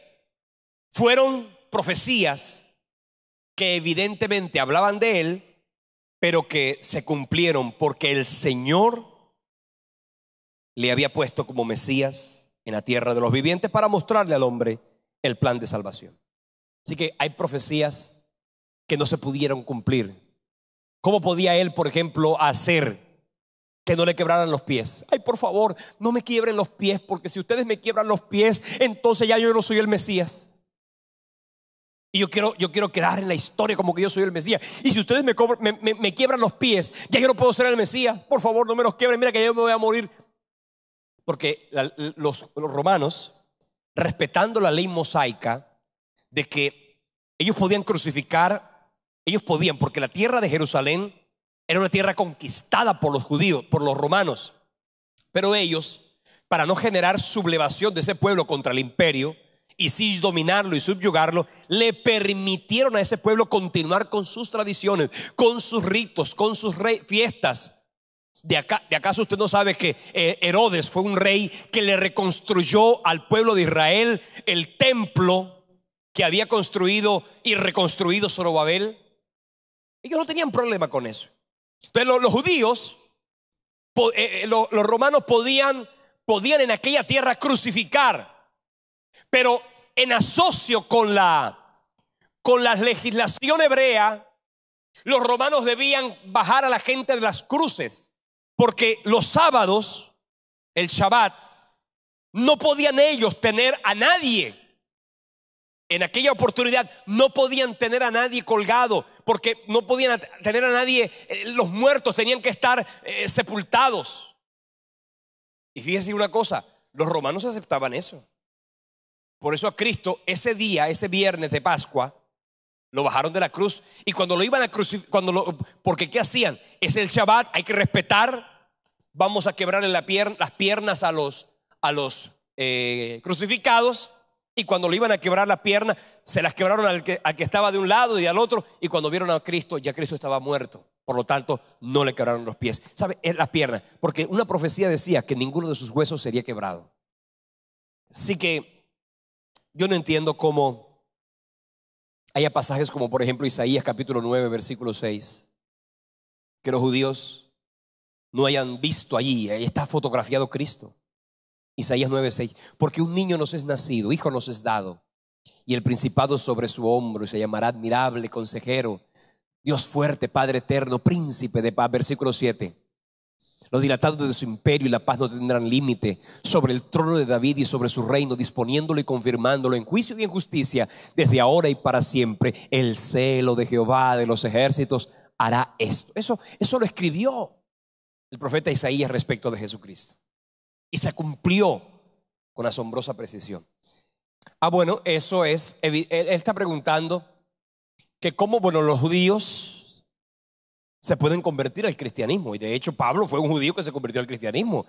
Fueron profecías que evidentemente hablaban de él, pero que se cumplieron porque el Señor le había puesto como Mesías en la tierra de los vivientes para mostrarle al hombre el plan de salvación. Así que hay profecías que no se pudieron cumplir. ¿Cómo podía él, por ejemplo, hacer que no le quebraran los pies? Por favor, no me quiebren los pies, porque si ustedes me quiebran los pies, entonces ya yo no soy el Mesías. Y yo quiero quedar en la historia como que yo soy el Mesías. Y si ustedes me quiebran los pies, ya yo no puedo ser el Mesías. Por favor, no me los quiebren, mira que yo me voy a morir. Porque los romanos, respetando la ley mosaica de que ellos podían crucificar, porque la tierra de Jerusalén era una tierra conquistada por los judíos, por los romanos. Pero ellos, para no generar sublevación de ese pueblo contra el imperio, y sí dominarlo y subyugarlo, le permitieron a ese pueblo continuar con sus tradiciones, con sus ritos, con sus fiestas. ¿De acaso usted no sabe que Herodes fue un rey que le reconstruyó al pueblo de Israel el templo que había construido y reconstruido Zorobabel? Ellos no tenían problema con eso. Entonces los judíos, los romanos podían en aquella tierra crucificar, pero en asocio con la legislación hebrea, los romanos debían bajar a la gente de las cruces, porque los sábados, el Shabbat, no podían ellos tener a nadie. En aquella oportunidad no podían tener a nadie colgado, porque no podían tener a nadie, los muertos tenían que estar sepultados. Y fíjense una cosa, los romanos aceptaban eso. Por eso a Cristo ese día, ese viernes de Pascua, lo bajaron de la cruz. Y cuando lo iban a crucificar, porque ¿qué hacían? Es el Shabbat, hay que respetar. Vamos a quebrarle las piernas a los crucificados. Y cuando le iban a quebrar las piernas, se las quebraron al que estaba de un lado y al otro. Y cuando vieron a Cristo, ya Cristo estaba muerto. Por lo tanto, no le quebraron los pies. ¿Sabe? Es las piernas. Porque una profecía decía que ninguno de sus huesos sería quebrado. Así que yo no entiendo cómo haya pasajes como por ejemplo Isaías capítulo 9 versículo 6, que los judíos no hayan visto allí. Ahí está fotografiado Cristo. Isaías 9:6, porque un niño nos es nacido, hijo nos es dado, y el principado sobre su hombro, y se llamará admirable, consejero, Dios fuerte, Padre eterno, príncipe de paz. Versículo 7, los dilatados de su imperio y la paz no tendrán límite, sobre el trono de David y sobre su reino, disponiéndolo y confirmándolo en juicio y en justicia, desde ahora y para siempre. El celo de Jehová de los ejércitos hará esto. Eso lo escribió el profeta Isaías respecto de Jesucristo. Y se cumplió con asombrosa precisión. Bueno, eso es, él está preguntando que cómo, los judíos se pueden convertir al cristianismo. Y de hecho Pablo fue un judío que se convirtió al cristianismo.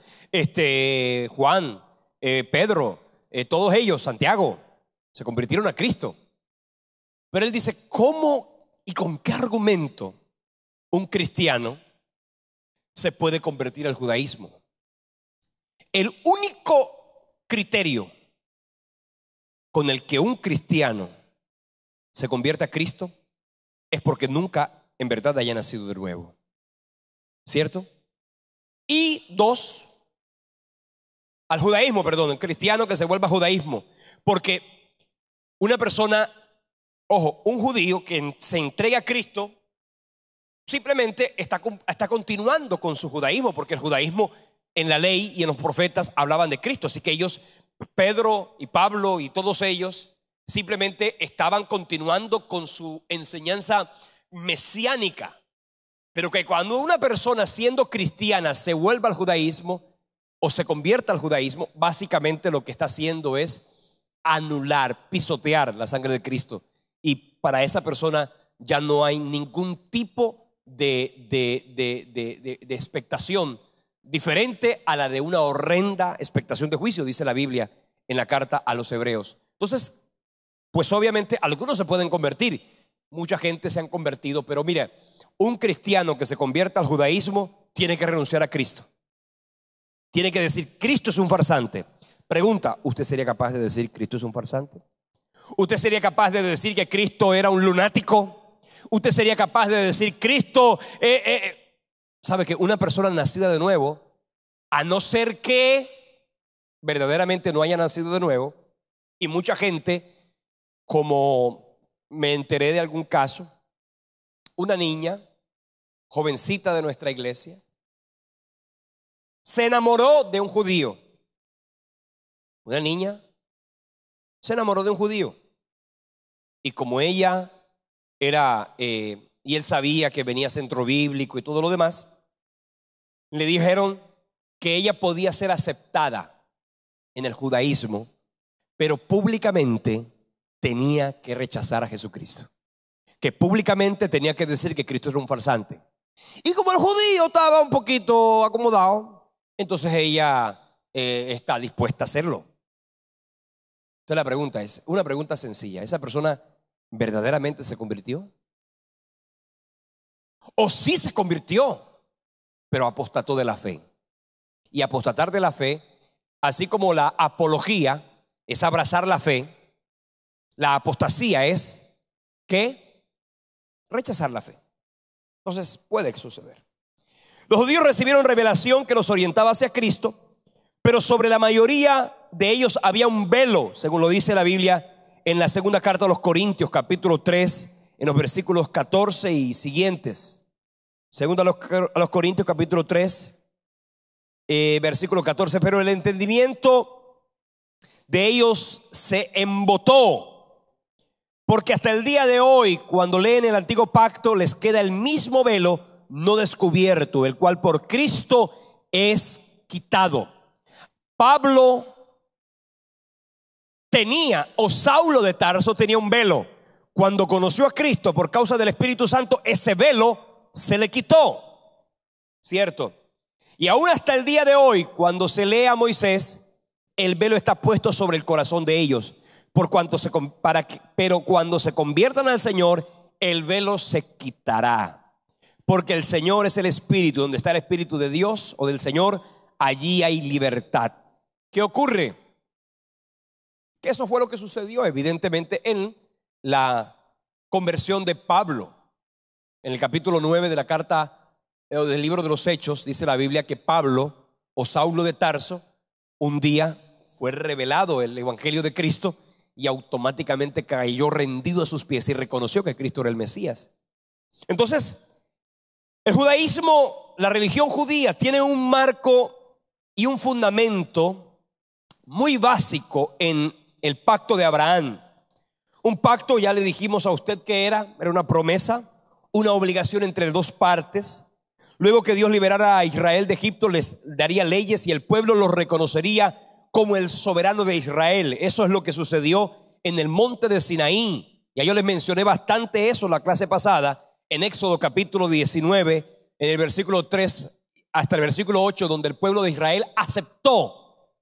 Juan, Pedro, todos ellos, Santiago, se convirtieron a Cristo. Pero él dice, ¿cómo y con qué argumento un cristiano se puede convertir al judaísmo? El único criterio con el que un cristiano se convierte a Cristo es porque nunca en verdad haya nacido de nuevo, ¿cierto? Y dos, al judaísmo, perdón, el cristiano que se vuelva judaísmo, porque una persona, ojo, un judío que se entrega a Cristo simplemente está continuando con su judaísmo, porque el judaísmo en la ley y en los profetas hablaban de Cristo. Así que ellos, Pedro y Pablo y todos ellos, simplemente estaban continuando con su enseñanza mesiánica. Pero que cuando una persona siendo cristiana se vuelva al judaísmo o se convierta al judaísmo, básicamente lo que está haciendo es anular, pisotear la sangre de Cristo. Y para esa persona ya no hay ningún tipo de expectación diferente a la de una horrenda expectación de juicio, dice la Biblia en la carta a los hebreos. Entonces, pues obviamente algunos se pueden convertir, mucha gente se han convertido, pero mira, un cristiano que se convierta al judaísmo tiene que renunciar a Cristo. Tiene que decir, Cristo es un farsante. Pregunta, ¿usted sería capaz de decir Cristo es un farsante? ¿Usted sería capaz de decir que Cristo era un lunático? ¿Usted sería capaz de decir Cristo sabe que una persona nacida de nuevo, a no ser que verdaderamente no haya nacido de nuevo, y mucha gente, como me enteré de algún caso, una niña, jovencita de nuestra iglesia, se enamoró de un judío. Una niña se enamoró de un judío. Y como ella era, y él sabía que venía centro bíblico y todo lo demás, le dijeron que ella podía ser aceptada en el judaísmo, pero públicamente tenía que rechazar a Jesucristo. Que públicamente tenía que decir que Cristo era un farsante. Y como el judío estaba un poquito acomodado, entonces ella está dispuesta a hacerlo. Entonces la pregunta es, una pregunta sencilla, ¿esa persona verdaderamente se convirtió? ¿O sí se convirtió, pero apostató de la fe? Y apostatar de la fe, así como la apología es abrazar la fe, la apostasía es ¿qué? Rechazar la fe. Entonces puede suceder. Los judíos recibieron revelación que los orientaba hacia Cristo, pero sobre la mayoría de ellos había un velo, según lo dice la Biblia en la segunda carta a los Corintios, capítulo 3, en los versículos 14 y siguientes. Segunda a los Corintios, capítulo 3, versículo 14. Pero el entendimiento de ellos se embotó, porque hasta el día de hoy, cuando leen el antiguo pacto, les queda el mismo velo no descubierto, el cual por Cristo es quitado. Pablo tenía, o Saulo de Tarso tenía un velo. Cuando conoció a Cristo por causa del Espíritu Santo, ese velo se le quitó, ¿cierto? Y aún hasta el día de hoy, cuando se lee a Moisés, el velo está puesto sobre el corazón de ellos, pero cuando se conviertan al Señor, el velo se quitará. Porque el Señor es el Espíritu. Donde está el Espíritu de Dios o del Señor, allí hay libertad. ¿Qué ocurre? Que eso fue lo que sucedió evidentemente en la conversión de Pablo. En el capítulo 9 de la carta del libro de los Hechos, dice la Biblia que Pablo o Saulo de Tarso un día fue revelado el Evangelio de Cristo y automáticamente cayó rendido a sus pies y reconoció que Cristo era el Mesías. Entonces, el judaísmo, la religión judía, tiene un marco y un fundamento muy básico en el pacto de Abraham. Un pacto, ya le dijimos a usted que era una promesa, una obligación entre dos partes. Luego que Dios liberara a Israel de Egipto, les daría leyes y el pueblo los reconocería como el soberano de Israel. Eso es lo que sucedió en el monte de Sinaí. Ya yo les mencioné bastante eso en la clase pasada, en Éxodo capítulo 19, en el versículo 3 hasta el versículo 8, donde el pueblo de Israel aceptó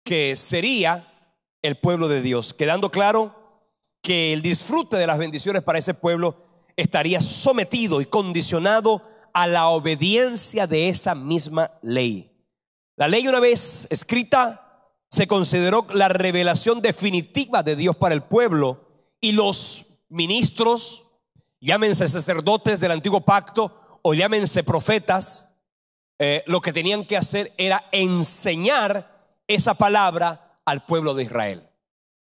que sería el pueblo de Dios, quedando claro que el disfrute de las bendiciones para ese pueblo estaría sometido y condicionado a la obediencia de esa misma ley. La ley, una vez escrita, se consideró la revelación definitiva de Dios para el pueblo, y los ministros, llámense sacerdotes del antiguo pacto o llámense profetas, lo que tenían que hacer era enseñar esa palabra al pueblo de Israel.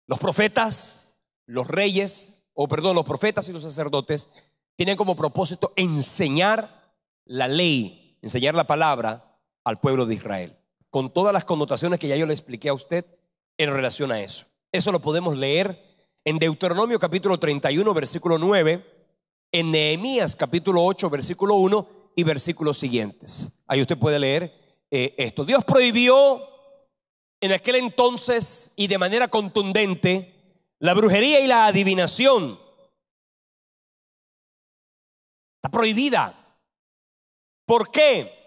Los profetas, los profetas y los sacerdotes tienen como propósito enseñar la ley, enseñar la palabra al pueblo de Israel, con todas las connotaciones que ya yo le expliqué a usted en relación a eso. Eso lo podemos leer en Deuteronomio capítulo 31, versículo 9, en Nehemías capítulo 8, versículo 1 y versículos siguientes. Ahí usted puede leer esto. Dios prohibió en aquel entonces y de manera contundente la brujería y la adivinación. Está prohibida. ¿Por qué?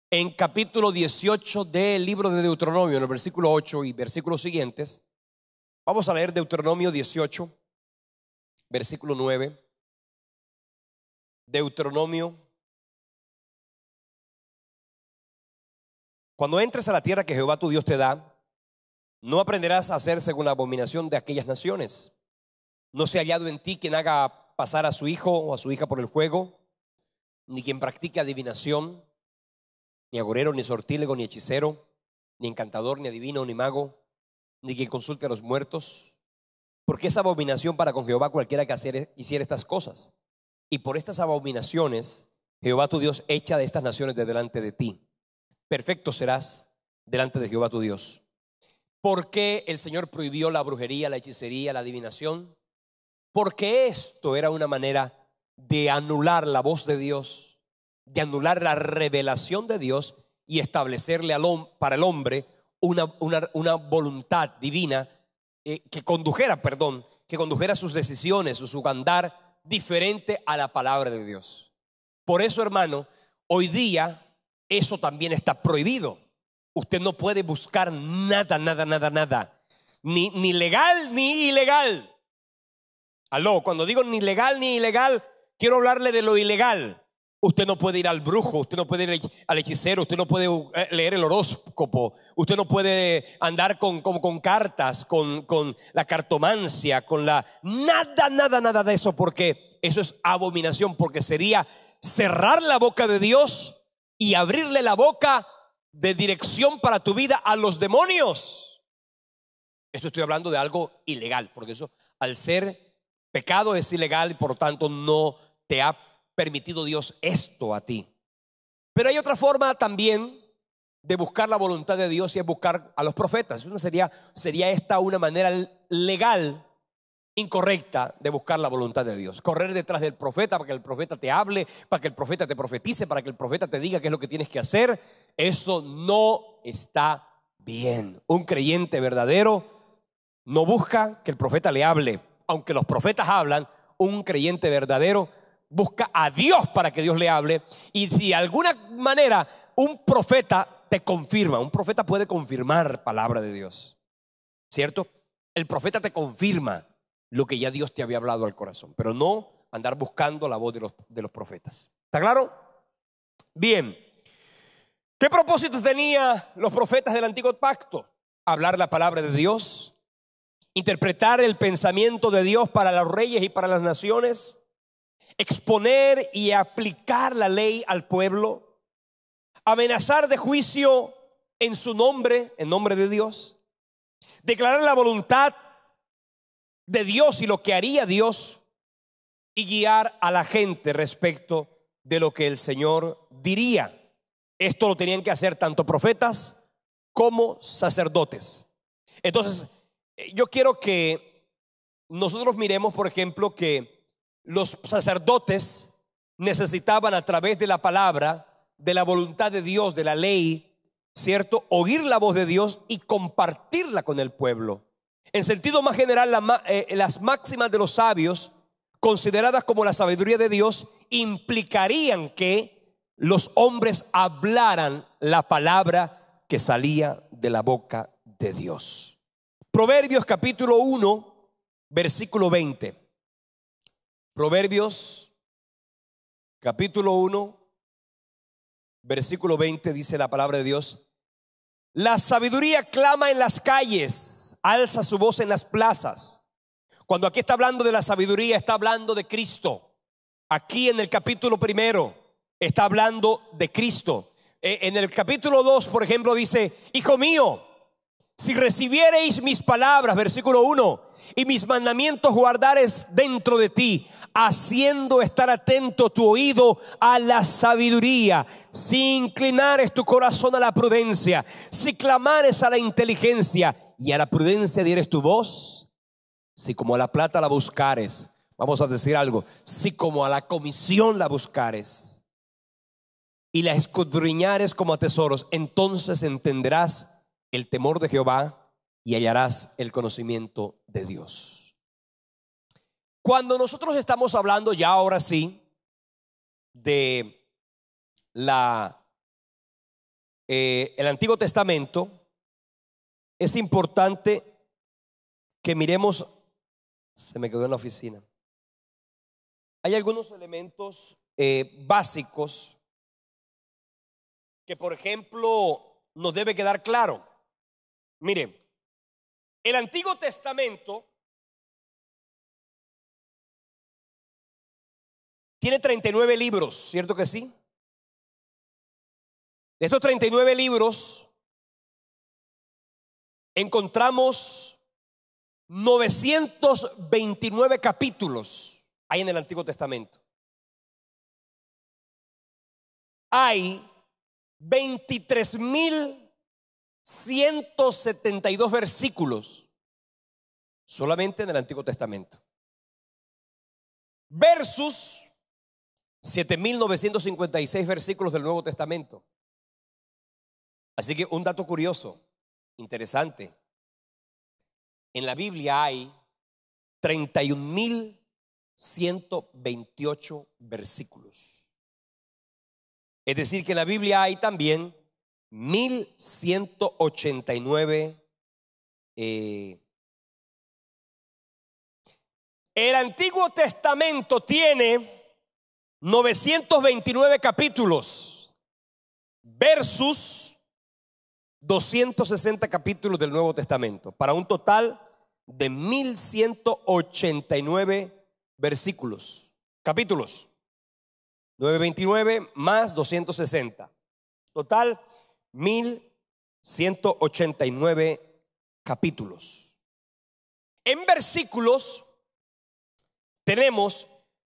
En capítulo 18 del libro de Deuteronomio, en el versículo 8 y versículos siguientes, vamos a leer Deuteronomio 18, versículo 9. Deuteronomio: cuando entres a la tierra que Jehová tu Dios te da, no aprenderás a hacer según la abominación de aquellas naciones. No se ha hallado en ti quien haga pasar a su hijo o a su hija por el fuego, ni quien practique adivinación, ni agorero, ni sortílego, ni hechicero, ni encantador, ni adivino, ni mago, ni quien consulte a los muertos, porque es abominación para con Jehová cualquiera que hiciera estas cosas. Y por estas abominaciones Jehová tu Dios echa de estas naciones de delante de ti. Perfecto serás delante de Jehová tu Dios. ¿Por qué el Señor prohibió la brujería, la hechicería, la adivinación? Porque esto era una manera de anular la voz de Dios, de anular la revelación de Dios y establecerle para el hombre una voluntad divina que condujera sus decisiones, su andar diferente a la palabra de Dios. Por eso, hermano, hoy día eso también está prohibido. Usted no puede buscar nada, ni legal ni ilegal. Aló, cuando digo ni legal ni ilegal, quiero hablarle de lo ilegal. Usted no puede ir al brujo, usted no puede ir al hechicero, usted no puede leer el horóscopo, usted no puede andar con cartas, con la cartomancia, nada de eso, porque eso es abominación, porque sería cerrar la boca de Dios y abrirle la boca de dirección para tu vida a los demonios. Esto estoy hablando de algo ilegal, porque eso, al ser pecado, es ilegal y por lo tanto no te ha permitido Dios esto a ti. Pero hay otra forma también de buscar la voluntad de Dios, y es buscar a los profetas. Sería esta una manera legal incorrecta de buscar la voluntad de Dios. Correr detrás del profeta para que el profeta te hable, para que el profeta te profetice, para que el profeta te diga qué es lo que tienes que hacer. Eso no está bien. Un creyente verdadero no busca que el profeta le hable. Aunque los profetas hablan, un creyente verdadero busca a Dios para que Dios le hable. Y si de alguna manera un profeta te confirma, un profeta puede confirmar palabra de Dios, ¿cierto? El profeta te confirma lo que ya Dios te había hablado al corazón, pero no andar buscando la voz de los profetas. ¿Está claro? Bien. ¿Qué propósito tenían los profetas del antiguo pacto? Hablar la palabra de Dios, interpretar el pensamiento de Dios para los reyes y para las naciones, exponer y aplicar la ley al pueblo, amenazar de juicio en su nombre, en nombre de Dios, declarar la voluntad de Dios y lo que haría Dios, y guiar a la gente respecto de lo que el Señor diría. Esto lo tenían que hacer tanto profetas como sacerdotes. Entonces, yo quiero que nosotros miremos, por ejemplo, que los sacerdotes necesitaban, a través de la palabra, de la voluntad de Dios, de la ley, ¿cierto?, oír la voz de Dios y compartirla con el pueblo. En sentido más general, las máximas de los sabios, consideradas como la sabiduría de Dios, implicarían que los hombres hablaran la palabra que salía de la boca de Dios. Proverbios capítulo 1, versículo 20. Proverbios capítulo 1, versículo 20, dice la palabra de Dios: la sabiduría clama en las calles, alza su voz en las plazas. Cuando aquí está hablando de la sabiduría, está hablando de Cristo. Aquí en el capítulo primero está hablando de Cristo. En el capítulo 2, por ejemplo, dice: hijo mío, si recibiereis mis palabras, versículo 1, y mis mandamientos guardares dentro de ti, haciendo estar atento tu oído a la sabiduría, si inclinares tu corazón a la prudencia, si clamares a la inteligencia y a la prudencia dieres tu voz, si como a la plata la buscares, vamos a decir algo, si como a la comisión la buscares y la escudriñares como a tesoros, entonces entenderás el temor de Jehová y hallarás el conocimiento de Dios. Cuando nosotros estamos hablando ya ahora sí de el Antiguo Testamento, es importante que miremos. Se me quedó en la oficina. Hay algunos elementos básicos que, por ejemplo, nos debe quedar claro. Miren, el Antiguo Testamento tiene 39 libros, ¿cierto que sí? De estos 39 libros encontramos 929 capítulos hay en el Antiguo Testamento. Hay 23.172 versículos solamente en el Antiguo Testamento, versus 7.956 versículos del Nuevo Testamento. Así que un dato curioso, interesante: en la Biblia hay 31.128 versículos. Es decir, que en la Biblia hay también 1.189. El Antiguo Testamento tiene 929 capítulos versus 260 capítulos del Nuevo Testamento, para un total de 1.189 versículos, capítulos. 929 más 260. Total, 1189 capítulos. En versículos tenemos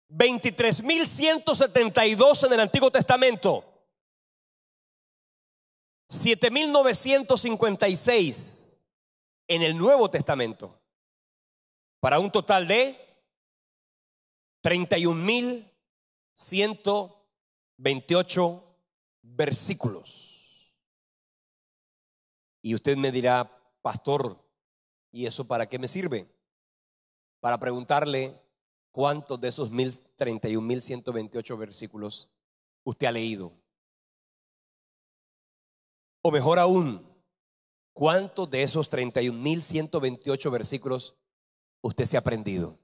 23.172 en el Antiguo Testamento, 7.956 en el Nuevo Testamento, para un total de 31.128 versículos. Y usted me dirá, pastor, ¿y eso para qué me sirve? Para preguntarle cuántos de esos 31.128 versículos usted ha leído. O mejor aún, ¿cuántos de esos 31.128 versículos usted se ha aprendido?